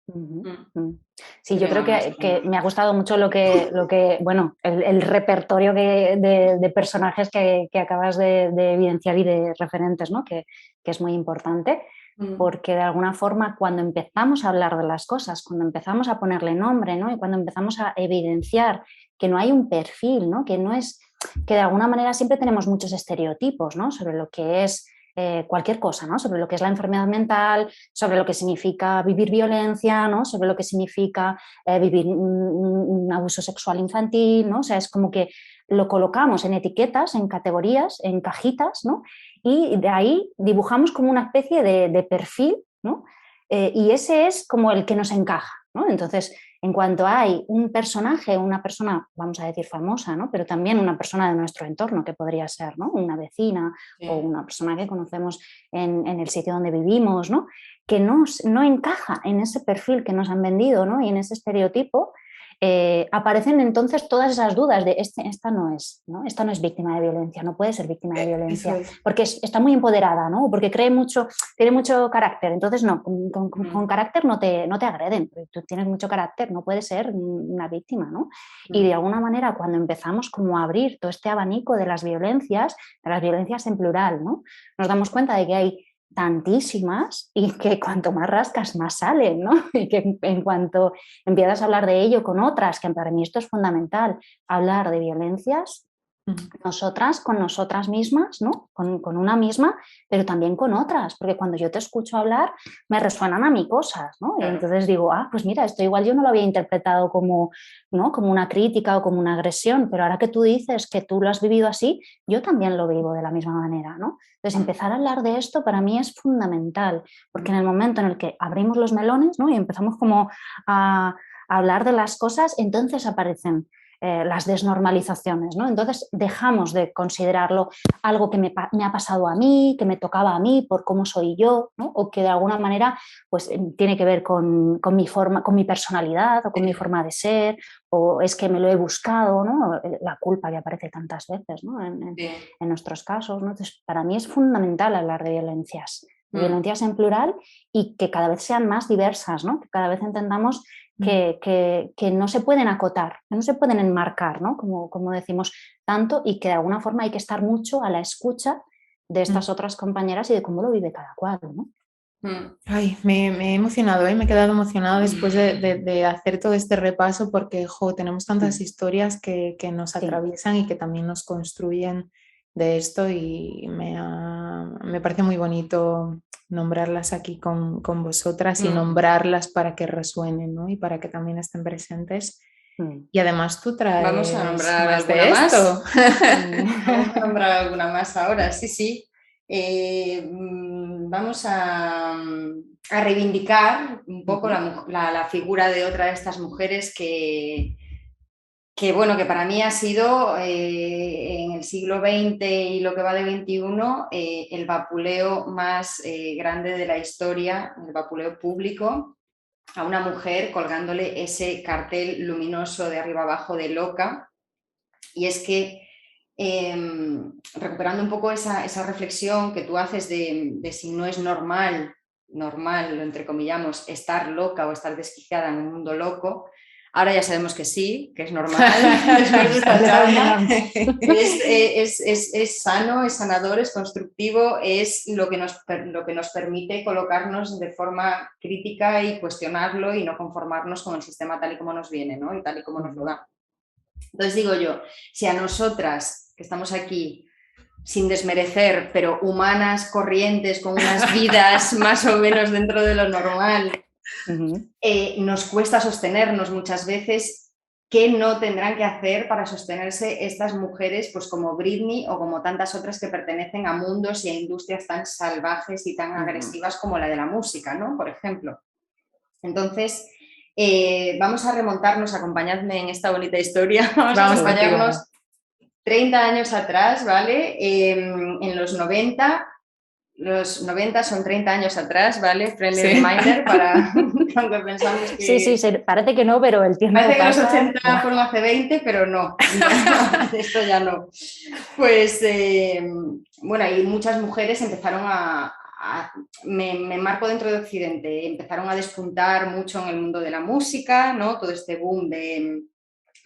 D: Sí, yo creo que me ha gustado mucho lo que bueno, el repertorio de personajes que acabas de evidenciar y de referentes, ¿no? Que es muy importante, porque de alguna forma cuando empezamos a hablar de las cosas, cuando empezamos a ponerle nombre, ¿no? Y cuando empezamos a evidenciar que no hay un perfil, ¿no? Que no es, que de alguna manera siempre tenemos muchos estereotipos, ¿no? Sobre lo que es cualquier cosa, ¿no? Sobre lo que es la enfermedad mental, sobre lo que significa vivir violencia, ¿no? Sobre lo que significa vivir un abuso sexual infantil, ¿no? O sea, es como que lo colocamos en etiquetas, en categorías, en cajitas, ¿no? Y de ahí dibujamos como una especie de perfil, ¿no? Y ese es como el que nos encaja, ¿no? Entonces, en cuanto hay un personaje, una persona, vamos a decir famosa, ¿no? Pero también una persona de nuestro entorno, que podría ser, ¿no? Una vecina o una persona que conocemos en el sitio donde vivimos, ¿no? Que no encaja en ese perfil que nos han vendido, ¿no? Y en ese estereotipo, aparecen entonces todas esas dudas de esta no es, ¿no? Esta no es víctima de violencia, no puede ser víctima de violencia, porque está muy empoderada, ¿no? Porque tiene mucho carácter, entonces no, con carácter no te agreden, tú tienes mucho carácter, no puedes ser una víctima, ¿no? Y de alguna manera cuando empezamos como a abrir todo este abanico de las violencias en plural, ¿no? Nos damos cuenta de que hay tantísimas y que cuanto más rascas más salen, ¿no? Y que en cuanto empiezas a hablar de ello con otras, que para mí esto es fundamental, hablar de violencias, nosotras con nosotras mismas, ¿no? Con una misma, pero también con otras, porque cuando yo te escucho hablar me resuenan a mí cosas, ¿no? Y entonces digo, pues mira, esto igual yo no lo había interpretado como, ¿no? Como una crítica o como una agresión, pero ahora que tú dices que tú lo has vivido así, yo también lo vivo de la misma manera, ¿no? Entonces empezar a hablar de esto para mí es fundamental, porque en el momento en el que abrimos los melones, ¿no? Y empezamos como a hablar de las cosas, entonces aparecen las desnormalizaciones, ¿no? Entonces dejamos de considerarlo algo que me ha pasado a mí, que me tocaba a mí por cómo soy yo, ¿no? O que de alguna manera pues, tiene que ver con mi forma, con mi personalidad o con mi forma de ser, o es que me lo he buscado, ¿no? La culpa que aparece tantas veces, ¿no? en nuestros casos, ¿no? Entonces, para mí es fundamental hablar de violencias en plural y que cada vez sean más diversas, ¿no? Que cada vez entendamos que no se pueden acotar, que no se pueden enmarcar, ¿no? Como decimos tanto, y que de alguna forma hay que estar mucho a la escucha de estas otras compañeras y de cómo lo vive cada cual, ¿no?
C: Ay, me he emocionado, me he quedado emocionada después de hacer todo este repaso porque tenemos tantas historias que nos atraviesan y que también nos construyen de esto y me parece muy bonito nombrarlas aquí con vosotras y nombrarlas para que resuenen, ¿no? Y para que también estén presentes. Y además tú traes
B: vamos a nombrar
C: más
B: alguna
C: de esto.
B: Vamos a nombrar alguna más ahora, sí. Vamos a reivindicar un poco la figura de otra de estas mujeres que bueno, que para mí ha sido en el siglo XX y lo que va de XXI el vapuleo más grande de la historia, el vapuleo público, a una mujer colgándole ese cartel luminoso de arriba abajo de loca. Y es que recuperando un poco esa reflexión que tú haces de si no es normal, lo entrecomillamos, estar loca o estar desquiciada en un mundo loco. Ahora ya sabemos que sí, que es normal. Después de esta charla, es sano, es sanador, es constructivo, es lo que nos permite colocarnos de forma crítica y cuestionarlo y no conformarnos con el sistema tal y como nos viene, ¿no? Y tal y como nos lo da. Entonces digo yo, si a nosotras que estamos aquí, sin desmerecer, pero humanas, corrientes, con unas vidas más o menos dentro de lo normal, nos cuesta sostenernos muchas veces, ¿qué no tendrán que hacer para sostenerse estas mujeres, pues como Britney o como tantas otras que pertenecen a mundos y a industrias tan salvajes y tan agresivas como la de la música, ¿no? Por ejemplo. Entonces, vamos a remontarnos, acompañadme en esta bonita historia, vamos a acompañarnos 30 años atrás, ¿vale? En los 90 son 30 años atrás, ¿vale? Friendly reminder para cuando pensamos que...
D: Sí, parece que no, pero el tiempo
B: parece
D: pasa.
B: Que los 80 fueron hace 20, pero no, esto ya no. Pues, bueno, y muchas mujeres empezaron me marco dentro de Occidente, empezaron a despuntar mucho en el mundo de la música, ¿no? Todo este boom de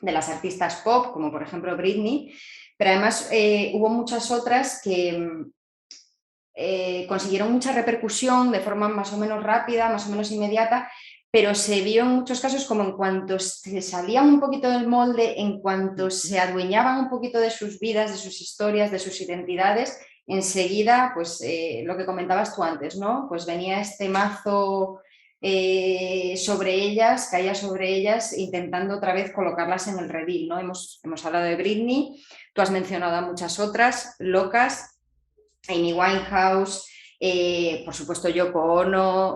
B: las artistas pop, como por ejemplo Britney, pero además hubo muchas otras que consiguieron mucha repercusión de forma más o menos rápida, más o menos inmediata, pero se vio en muchos casos como en cuanto se salían un poquito del molde, en cuanto se adueñaban un poquito de sus vidas, de sus historias, de sus identidades, enseguida, pues lo que comentabas tú antes, ¿no? Pues venía este mazo sobre ellas, caía sobre ellas, intentando otra vez colocarlas en el redil, ¿no? Hemos hablado de Britney, tú has mencionado a muchas otras locas, Amy Winehouse, por supuesto Yoko Ono,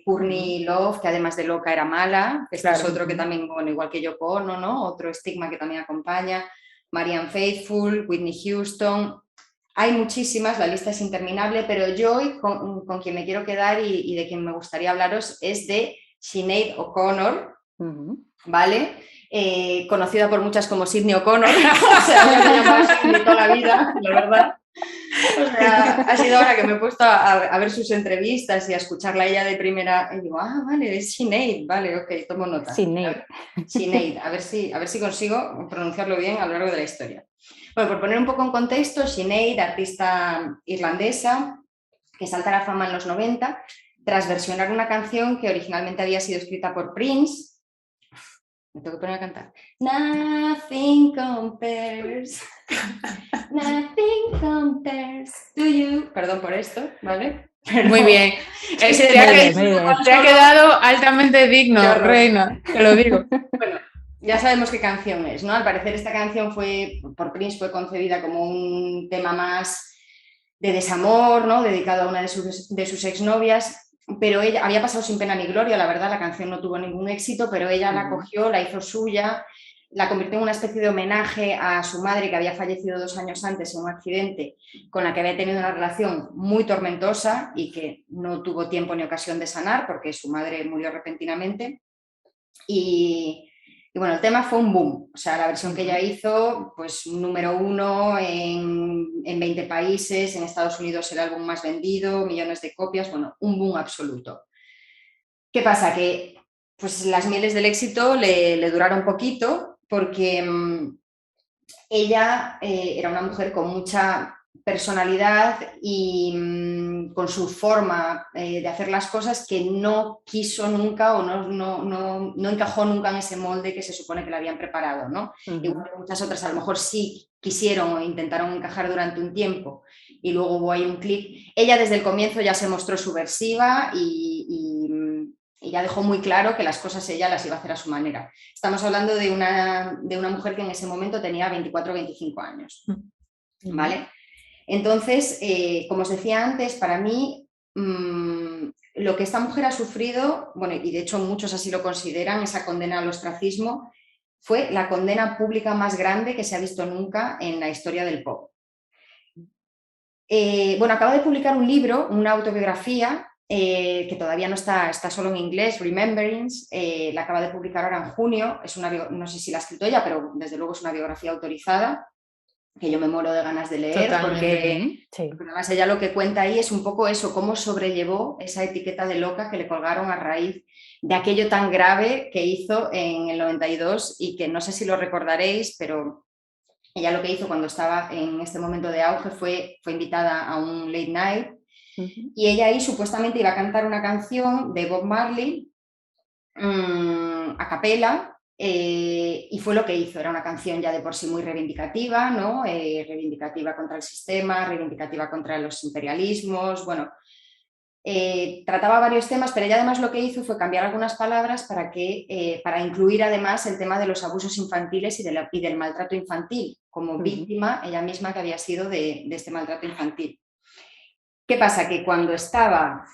B: Courtney Love, que además de loca era mala, que esto es otro que también, bueno, igual que Yoko Ono, ¿no? Otro estigma que también acompaña, Marianne Faithfull, Whitney Houston. Hay muchísimas, la lista es interminable, pero yo hoy con quien me quiero quedar y de quien me gustaría hablaros es de Sinead O'Connor, ¿vale? Conocida por muchas como Sidney O'Connor, o sea, me he llamado Sidney toda la vida, la verdad. O sea, ha sido ahora que me he puesto a ver sus entrevistas y a escucharla ella de primera y digo, vale, es Sinead, vale, ok, tomo nota. Sinead, a ver si consigo pronunciarlo bien a lo largo de la historia. Bueno, por poner un poco en contexto, Sinead, artista irlandesa, que salta a la fama en los 90, tras versionar una canción que originalmente había sido escrita por Prince. Me tengo que poner a cantar. Nothing compares. Nothing compares to you. Perdón por esto, ¿vale? Pero
C: muy bien. Se ha quedado altamente digno, Reina, te lo digo.
B: Bueno, ya sabemos qué canción es, ¿no? Al parecer esta canción por Prince fue concebida como un tema más de desamor, ¿no? Dedicado a una de sus exnovias. Pero ella había pasado sin pena ni gloria, la verdad, la canción no tuvo ningún éxito, pero ella la cogió, la hizo suya, la convirtió en una especie de homenaje a su madre que había fallecido 2 años antes en un accidente con la que había tenido una relación muy tormentosa y que no tuvo tiempo ni ocasión de sanar porque su madre murió repentinamente. Y bueno, el tema fue un boom, o sea, la versión que ella hizo, pues número 1 en 20 países, en Estados Unidos el álbum más vendido, millones de copias, bueno, un boom absoluto. ¿Qué pasa? Que pues las mieles del éxito le duraron poquito porque ella era una mujer con mucha personalidad y con su forma de hacer las cosas que no quiso nunca o no encajó nunca en ese molde que se supone que le habían preparado, ¿no? Igual que muchas otras a lo mejor sí quisieron o intentaron encajar durante un tiempo y luego hubo ahí un clic. Ella desde el comienzo ya se mostró subversiva y ya dejó muy claro que las cosas ella las iba a hacer a su manera. Estamos hablando de una mujer que en ese momento tenía 24 o 25 años, ¿vale? Entonces, como os decía antes, para mí lo que esta mujer ha sufrido, bueno, y de hecho muchos así lo consideran, esa condena al ostracismo, fue la condena pública más grande que se ha visto nunca en la historia del pop. Bueno, acaba de publicar un libro, una autobiografía, que todavía no está solo en inglés, Rememberings, la acaba de publicar ahora en junio, no sé si la ha escrito ella, pero desde luego es una biografía autorizada. que yo me muero de ganas de leer, porque además ella lo que cuenta ahí es un poco eso, cómo sobrellevó esa etiqueta de loca que le colgaron a raíz de aquello tan grave que hizo en el 92 y que no sé si lo recordaréis, pero ella lo que hizo cuando estaba en este momento de auge fue invitada a un late night y ella ahí supuestamente iba a cantar una canción de Bob Marley a capela. Y fue lo que hizo, era una canción ya de por sí muy reivindicativa, ¿no? Reivindicativa contra el sistema, reivindicativa contra los imperialismos, bueno, trataba varios temas, pero ella además lo que hizo fue cambiar algunas palabras para incluir además el tema de los abusos infantiles y del maltrato infantil, como víctima ella misma que había sido de este maltrato infantil. ¿Qué pasa? Que cuando estaba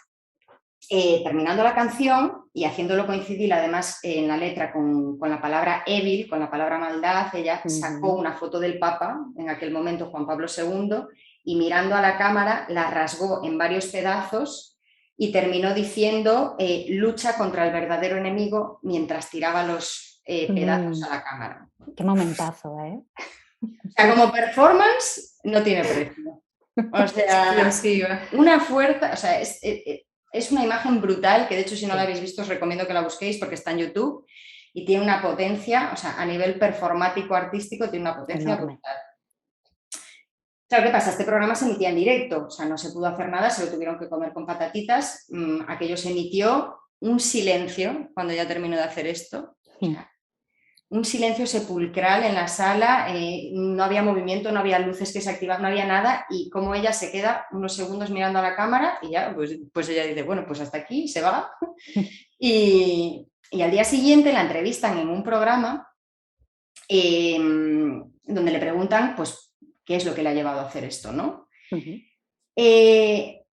B: terminando la canción y haciéndolo coincidir además en la letra con la palabra evil, con la palabra maldad, ella sacó una foto del Papa, en aquel momento Juan Pablo II, y mirando a la cámara la rasgó en varios pedazos y terminó diciendo lucha contra el verdadero enemigo mientras tiraba los pedazos a la cámara.
D: Qué momentazo, ¿eh?
B: O sea, como performance no tiene precio. O sea, una fuerza, o sea, es una imagen brutal, que de hecho si no la habéis visto os recomiendo que la busquéis porque está en YouTube y tiene una potencia, o sea, a nivel performático artístico tiene una potencia brutal. Claro, ¿qué pasa? Este programa se emitía en directo, o sea, no se pudo hacer nada, se lo tuvieron que comer con patatitas, aquello se emitió, un silencio cuando ya terminó de hacer esto, o sea, un silencio sepulcral en la sala, no había movimiento, no había luces que se activaban, no había nada, y como ella se queda unos segundos mirando a la cámara y ya, pues ella dice, bueno, pues hasta aquí, se va. Y al día siguiente la entrevistan en un programa donde le preguntan, pues, qué es lo que le ha llevado a hacer esto, ¿no? Ella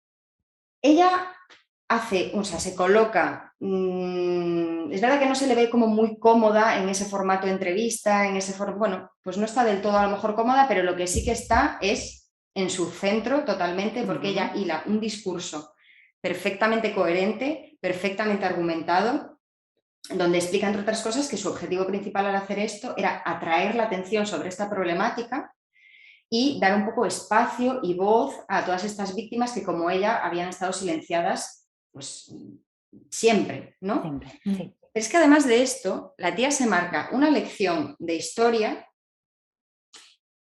B: se coloca, es verdad que no se le ve como muy cómoda en ese formato de entrevista, bueno, pues no está del todo a lo mejor cómoda, pero lo que sí que está es en su centro totalmente, porque ella hila un discurso perfectamente coherente, perfectamente argumentado, donde explica, entre otras cosas, que su objetivo principal al hacer esto era atraer la atención sobre esta problemática y dar un poco espacio y voz a todas estas víctimas que, como ella, habían estado silenciadas pues siempre, ¿no?
D: Siempre, sí.
B: Pero es que además de esto, la tía se marca una lección de historia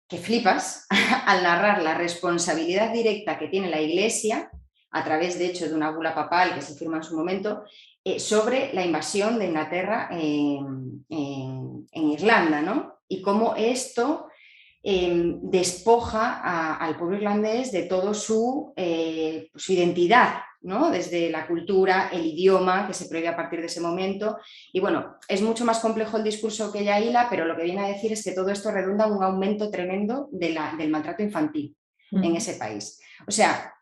B: que flipas al narrar la responsabilidad directa que tiene la Iglesia, a través de hecho de una bula papal que se firma en su momento, sobre la invasión de Inglaterra en Irlanda, ¿no? Y cómo esto despoja al pueblo irlandés de toda su identidad, ¿no? Desde la cultura, el idioma, que se prohíbe a partir de ese momento. Y bueno, es mucho más complejo el discurso que ella hila, pero lo que viene a decir es que todo esto redunda en un aumento tremendo del maltrato infantil en ese país. O sea,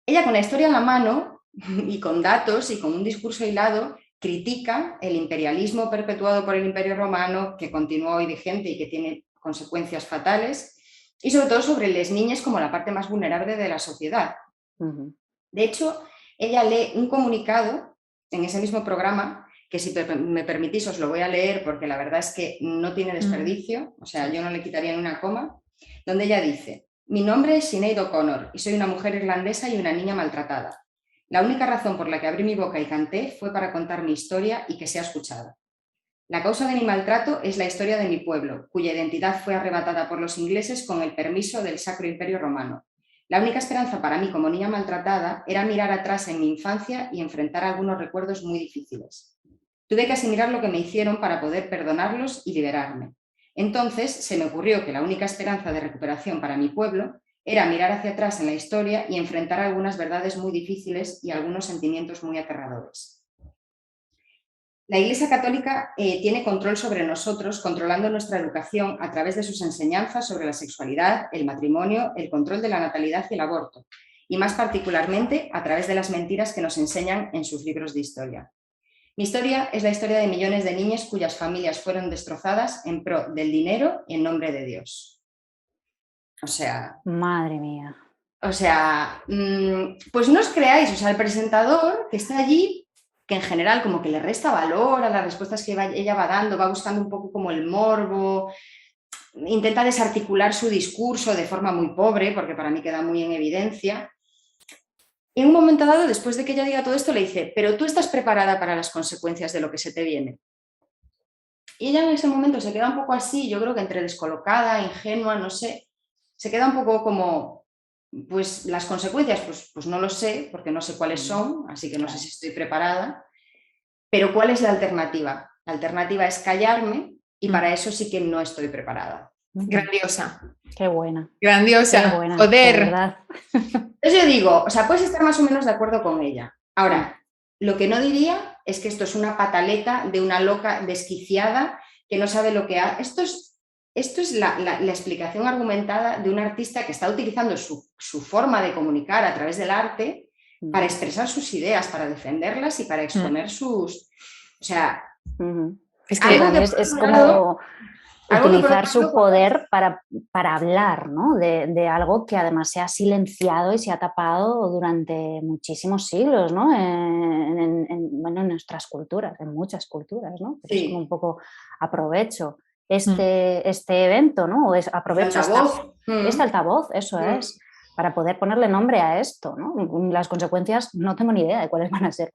B: ella con la historia en la mano y con datos y con un discurso hilado critica el imperialismo perpetuado por el Imperio Romano, que continúa hoy vigente y que tiene consecuencias fatales, y sobre todo sobre las niñas como la parte más vulnerable de la sociedad. De hecho, ella lee un comunicado en ese mismo programa, que si me permitís os lo voy a leer porque la verdad es que no tiene desperdicio, o sea, yo no le quitaría ni una coma, donde ella dice: mi nombre es Sinead O'Connor y soy una mujer irlandesa y una niña maltratada. La única razón por la que abrí mi boca y canté fue para contar mi historia y que sea escuchada. La causa de mi maltrato es la historia de mi pueblo, cuya identidad fue arrebatada por los ingleses con el permiso del Sacro Imperio Romano. La única esperanza para mí como niña maltratada era mirar atrás en mi infancia y enfrentar algunos recuerdos muy difíciles. Tuve que asimilar lo que me hicieron para poder perdonarlos y liberarme. Entonces se me ocurrió que la única esperanza de recuperación para mi pueblo era mirar hacia atrás en la historia y enfrentar algunas verdades muy difíciles y algunos sentimientos muy aterradores. La Iglesia Católica tiene control sobre nosotros, controlando nuestra educación a través de sus enseñanzas sobre la sexualidad, el matrimonio, el control de la natalidad y el aborto, y más particularmente a través de las mentiras que nos enseñan en sus libros de historia. Mi historia es la historia de millones de niñas cuyas familias fueron destrozadas en pro del dinero y en nombre de Dios. O sea...
D: Madre mía.
B: O sea, pues no os creáis, o sea, el presentador que está allí, que en general como que le resta valor a las respuestas que ella va dando, va buscando un poco como el morbo, intenta desarticular su discurso de forma muy pobre, porque para mí queda muy en evidencia. Y en un momento dado, después de que ella diga todo esto, le dice, pero tú estás preparada para las consecuencias de lo que se te viene. Y ella en ese momento se queda un poco así, yo creo que entre descolocada, ingenua, no sé, se queda un poco como, pues las consecuencias, pues no lo sé, porque no sé cuáles son, así que no sé si estoy preparada, pero ¿cuál es la alternativa? La alternativa es callarme y para eso sí que no estoy preparada.
C: Grandiosa.
D: Qué buena.
C: Grandiosa.
D: Qué buena,
C: Joder.
D: de verdad.
B: Entonces yo digo, o sea, puedes estar más o menos de acuerdo con ella. Ahora, lo que no diría es que esto es una pataleta de una loca desquiciada que no sabe lo que hace. Esto es la explicación argumentada de un artista que está utilizando su forma de comunicar a través del arte para expresar sus ideas, para defenderlas y para exponer sus... O sea...
D: Es que es como utilizar su poder para hablar, ¿no? De algo que además se ha silenciado y se ha tapado durante muchísimos siglos, ¿no? Bueno, en nuestras culturas, en muchas culturas, ¿no? Pero sí. Es como un poco aprovecho este evento, ¿no? O aprovecho este altavoz, eso es, para poder ponerle nombre a esto, ¿no? Las consecuencias, no tengo ni idea de cuáles van a ser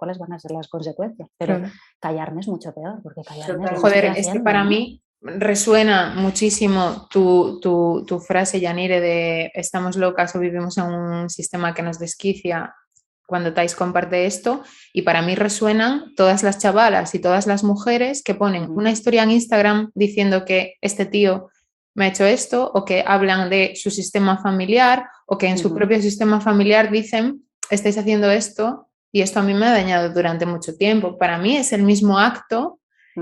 D: las consecuencias, pero callarme es mucho peor, porque callarme es
C: joder, es que para mí resuena muchísimo tu frase, Yanire, de estamos locas o vivimos en un sistema que nos desquicia cuando Thais comparte esto, y para mí resuenan todas las chavalas y todas las mujeres que ponen una historia en Instagram diciendo que este tío me ha hecho esto, o que hablan de su sistema familiar, o que en su propio sistema familiar dicen, estáis haciendo esto y esto a mí me ha dañado durante mucho tiempo. Para mí es el mismo acto.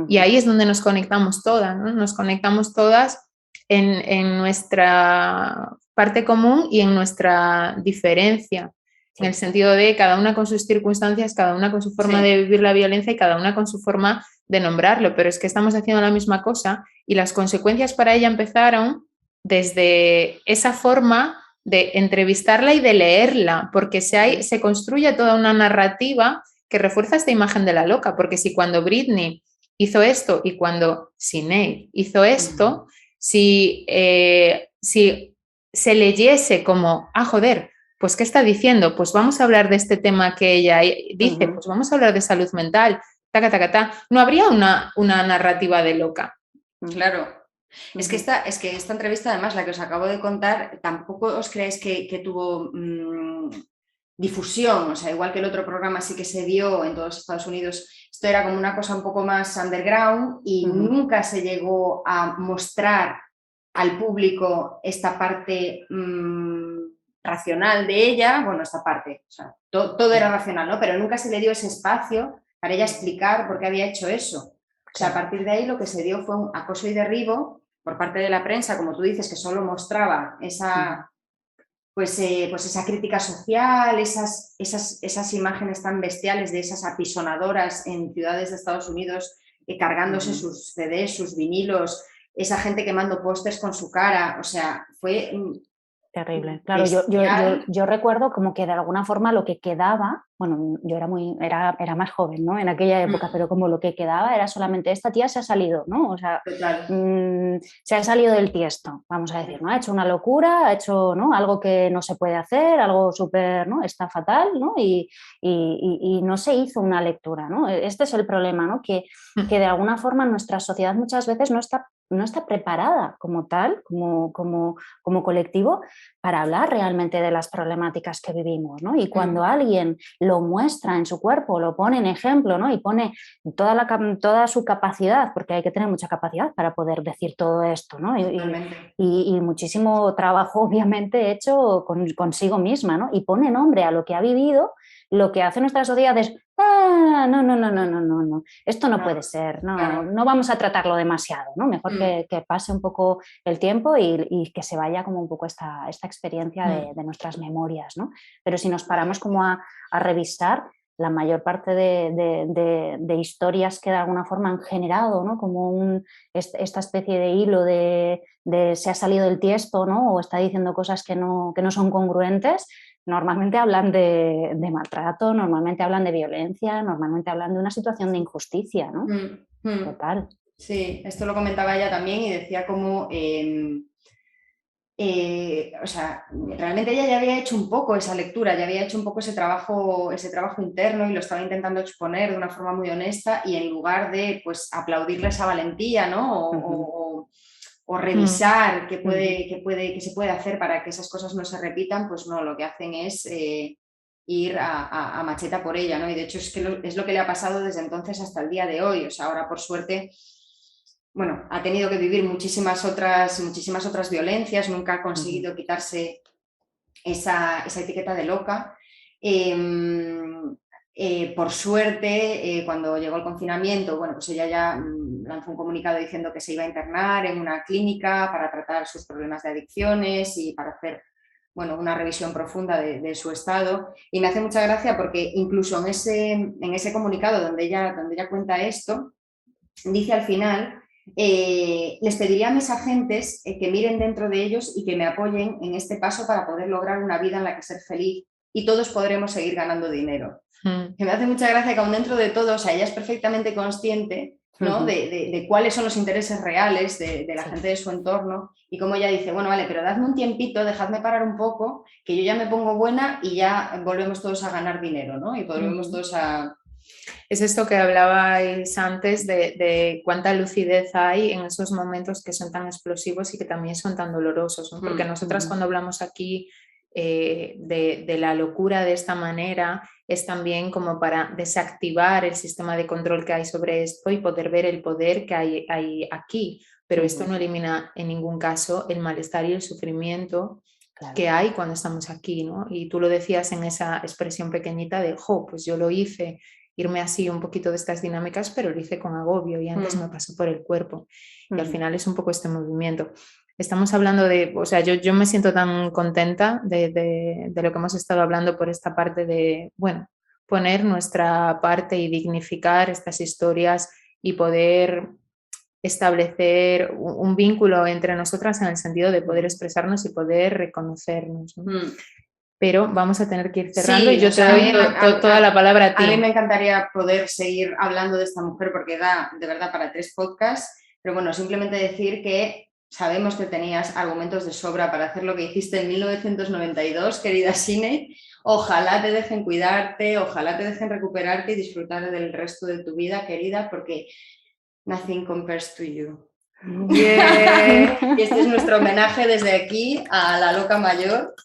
C: Y ahí es donde nos conectamos todas, ¿no? Nos conectamos todas en nuestra parte común y en nuestra diferencia, en el sentido de cada una con sus circunstancias, cada una con su forma de vivir la violencia y cada una con su forma de nombrarlo, pero es que estamos haciendo la misma cosa y las consecuencias para ella empezaron desde esa forma de entrevistarla y de leerla, porque se construye toda una narrativa que refuerza esta imagen de la loca, porque si cuando Britney hizo esto y cuando Sinead hizo esto, si se leyese como, joder, pues ¿qué está diciendo? Pues vamos a hablar de este tema que ella dice, pues vamos a hablar de salud mental, no habría una narrativa de loca.
B: Claro. Es que esta entrevista, además, la que os acabo de contar, tampoco os creáis que tuvo difusión, o sea, igual que el otro programa sí que se dio en todos Estados Unidos, esto era como una cosa un poco más underground y nunca se llegó a mostrar al público esta parte racional de ella, bueno, esta parte, o sea, todo era racional, ¿no? Pero nunca se le dio ese espacio para ella explicar por qué había hecho eso. O sea, a partir de ahí lo que se dio fue un acoso y derribo por parte de la prensa, como tú dices, que solo mostraba esa, pues esa crítica social, esas imágenes tan bestiales de esas apisonadoras en ciudades de Estados Unidos cargándose sus CDs, sus vinilos, esa gente quemando pósters con su cara, o sea, fue...
D: Terrible. Claro, yo recuerdo como que de alguna forma lo que quedaba, bueno, yo era más joven, ¿no? En aquella época, pero como lo que quedaba era solamente esta tía se ha salido, ¿no? O sea, se ha salido del tiesto, vamos a decir, ¿no? Ha hecho una locura, ha hecho, ¿no? Algo que no se puede hacer, algo súper, ¿no? Está fatal, ¿no? Y no se hizo una lectura, ¿no? Este es el problema, ¿no? Que de alguna forma nuestra sociedad muchas veces no está preparada como tal, como colectivo, para hablar realmente de las problemáticas que vivimos, ¿no? Y cuando alguien lo muestra en su cuerpo, lo pone en ejemplo, ¿no? Y pone toda su capacidad, porque hay que tener mucha capacidad para poder decir todo esto, ¿no? Y muchísimo trabajo, obviamente, hecho consigo misma, ¿no? Y pone nombre a lo que ha vivido. Lo que hace nuestra sociedad es, no, esto no puede ser, no vamos a tratarlo demasiado, ¿no? Mejor que pase un poco el tiempo y que se vaya como un poco esta experiencia de nuestras memorias, ¿no? Pero si nos paramos como a revisar, la mayor parte de historias que de alguna forma han generado, ¿no? Como esta especie de hilo de se ha salido del tiesto, ¿no? O está diciendo cosas que no son congruentes, normalmente hablan de maltrato, normalmente hablan de violencia, normalmente hablan de una situación de injusticia, ¿no? Total.
B: Sí, esto lo comentaba ella también y decía como, o sea, realmente ella ya había hecho un poco esa lectura, ya había hecho un poco ese trabajo interno y lo estaba intentando exponer de una forma muy honesta y en lugar de pues aplaudirle esa valentía, ¿no? O revisar qué se puede hacer para que esas cosas no se repitan, pues no, lo que hacen es ir a macheta por ella, ¿no? Y de hecho es lo que le ha pasado desde entonces hasta el día de hoy. O sea, ahora por suerte, bueno, ha tenido que vivir muchísimas otras violencias, nunca ha conseguido quitarse esa etiqueta de loca. Por suerte, cuando llegó el confinamiento, bueno, pues ella ya lanzó un comunicado diciendo que se iba a internar en una clínica para tratar sus problemas de adicciones y para hacer, bueno, una revisión profunda de su estado. Y me hace mucha gracia porque incluso en ese comunicado donde ella cuenta esto, dice al final, les pediría a mis agentes que miren dentro de ellos y que me apoyen en este paso para poder lograr una vida en la que ser feliz y todos podremos seguir ganando dinero. Que me hace mucha gracia que aún dentro de todo, o sea, ella es perfectamente consciente, ¿no? de cuáles son los intereses reales de la gente de su entorno y como ella dice, bueno, vale, pero dadme un tiempito, dejadme parar un poco, que yo ya me pongo buena y ya volvemos todos a ganar dinero, ¿no? Y volvemos todos a...
C: Es esto que hablabais antes de cuánta lucidez hay en esos momentos que son tan explosivos y que también son tan dolorosos, ¿no? Porque nosotras cuando hablamos aquí de la locura de esta manera es también como para desactivar el sistema de control que hay sobre esto y poder ver el poder que hay aquí, pero esto no elimina en ningún caso el malestar y el sufrimiento que hay cuando estamos aquí, ¿no? Y tú lo decías en esa expresión pequeñita de, pues yo lo hice, irme así un poquito de estas dinámicas, pero lo hice con agobio y antes me pasó por el cuerpo. Y al final es un poco este movimiento. Estamos hablando o sea, yo me siento tan contenta de lo que hemos estado hablando por esta parte de, bueno, poner nuestra parte y dignificar estas historias y poder establecer un vínculo entre nosotras en el sentido de poder expresarnos y poder reconocernos, ¿no? Pero vamos a tener que ir cerrando y yo te doy toda la palabra a ti.
B: A mí me encantaría poder seguir hablando de esta mujer porque da de verdad para 3 podcasts, pero bueno, simplemente decir que sabemos que tenías argumentos de sobra para hacer lo que hiciste en 1992, querida Sinead. Ojalá te dejen cuidarte, ojalá te dejen recuperarte y disfrutar del resto de tu vida, querida, porque nothing compares to you.
C: Yeah.
B: Y este es nuestro homenaje desde aquí a la loca mayor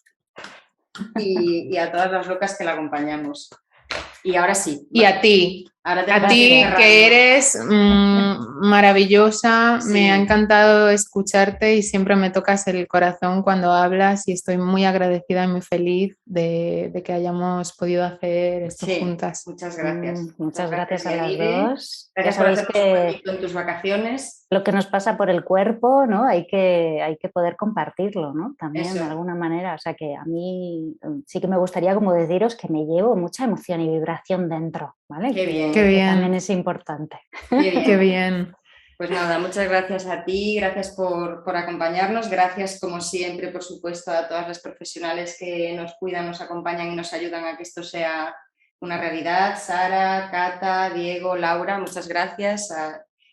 B: y a todas las locas que la acompañamos. Y ahora sí.
C: Y a ti. A ti que eres maravillosa, sí. Me ha encantado escucharte y siempre me tocas el corazón cuando hablas y estoy muy agradecida y muy feliz de que hayamos podido hacer esto juntas.
B: Muchas gracias.
D: Muchas gracias a las dos.
B: Gracias por hacernos un poquito en tus vacaciones.
D: Lo que nos pasa por el cuerpo, ¿no? Hay que poder compartirlo, ¿no? También de alguna manera. O sea que a mí sí que me gustaría como deciros que me llevo mucha emoción y vibración dentro, ¿vale?
B: Qué bien.
C: Qué bien.
D: También es importante.
C: Qué bien.
B: Pues nada, muchas gracias a ti, gracias por acompañarnos, gracias como siempre, por supuesto, a todas las profesionales que nos cuidan, nos acompañan y nos ayudan a que esto sea una realidad. Sara, Cata, Diego, Laura, muchas gracias.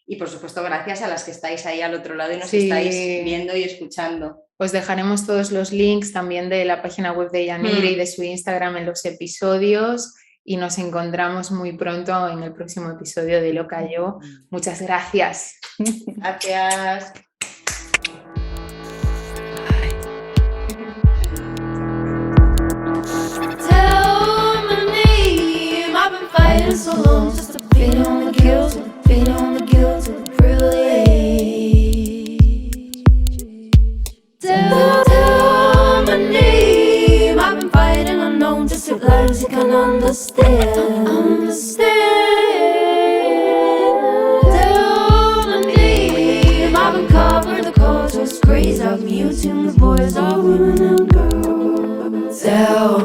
B: Y por supuesto, gracias a las que estáis ahí al otro lado y nos estáis viendo y escuchando.
C: Os dejaremos todos los links también de la página web de Yanire y de su Instagram en los episodios. Y nos encontramos muy pronto en el próximo episodio de Loca Yo. Muchas gracias.
B: Gracias.
A: Tell my name. I've been fighting so long just to feed on the guilt, feed on the guilt and privilege. Tell my name. I've been fighting unknown just to lies you can understand. Tell my name. I've uncovered the culture's craze of muting the boys, all women and girls. Tell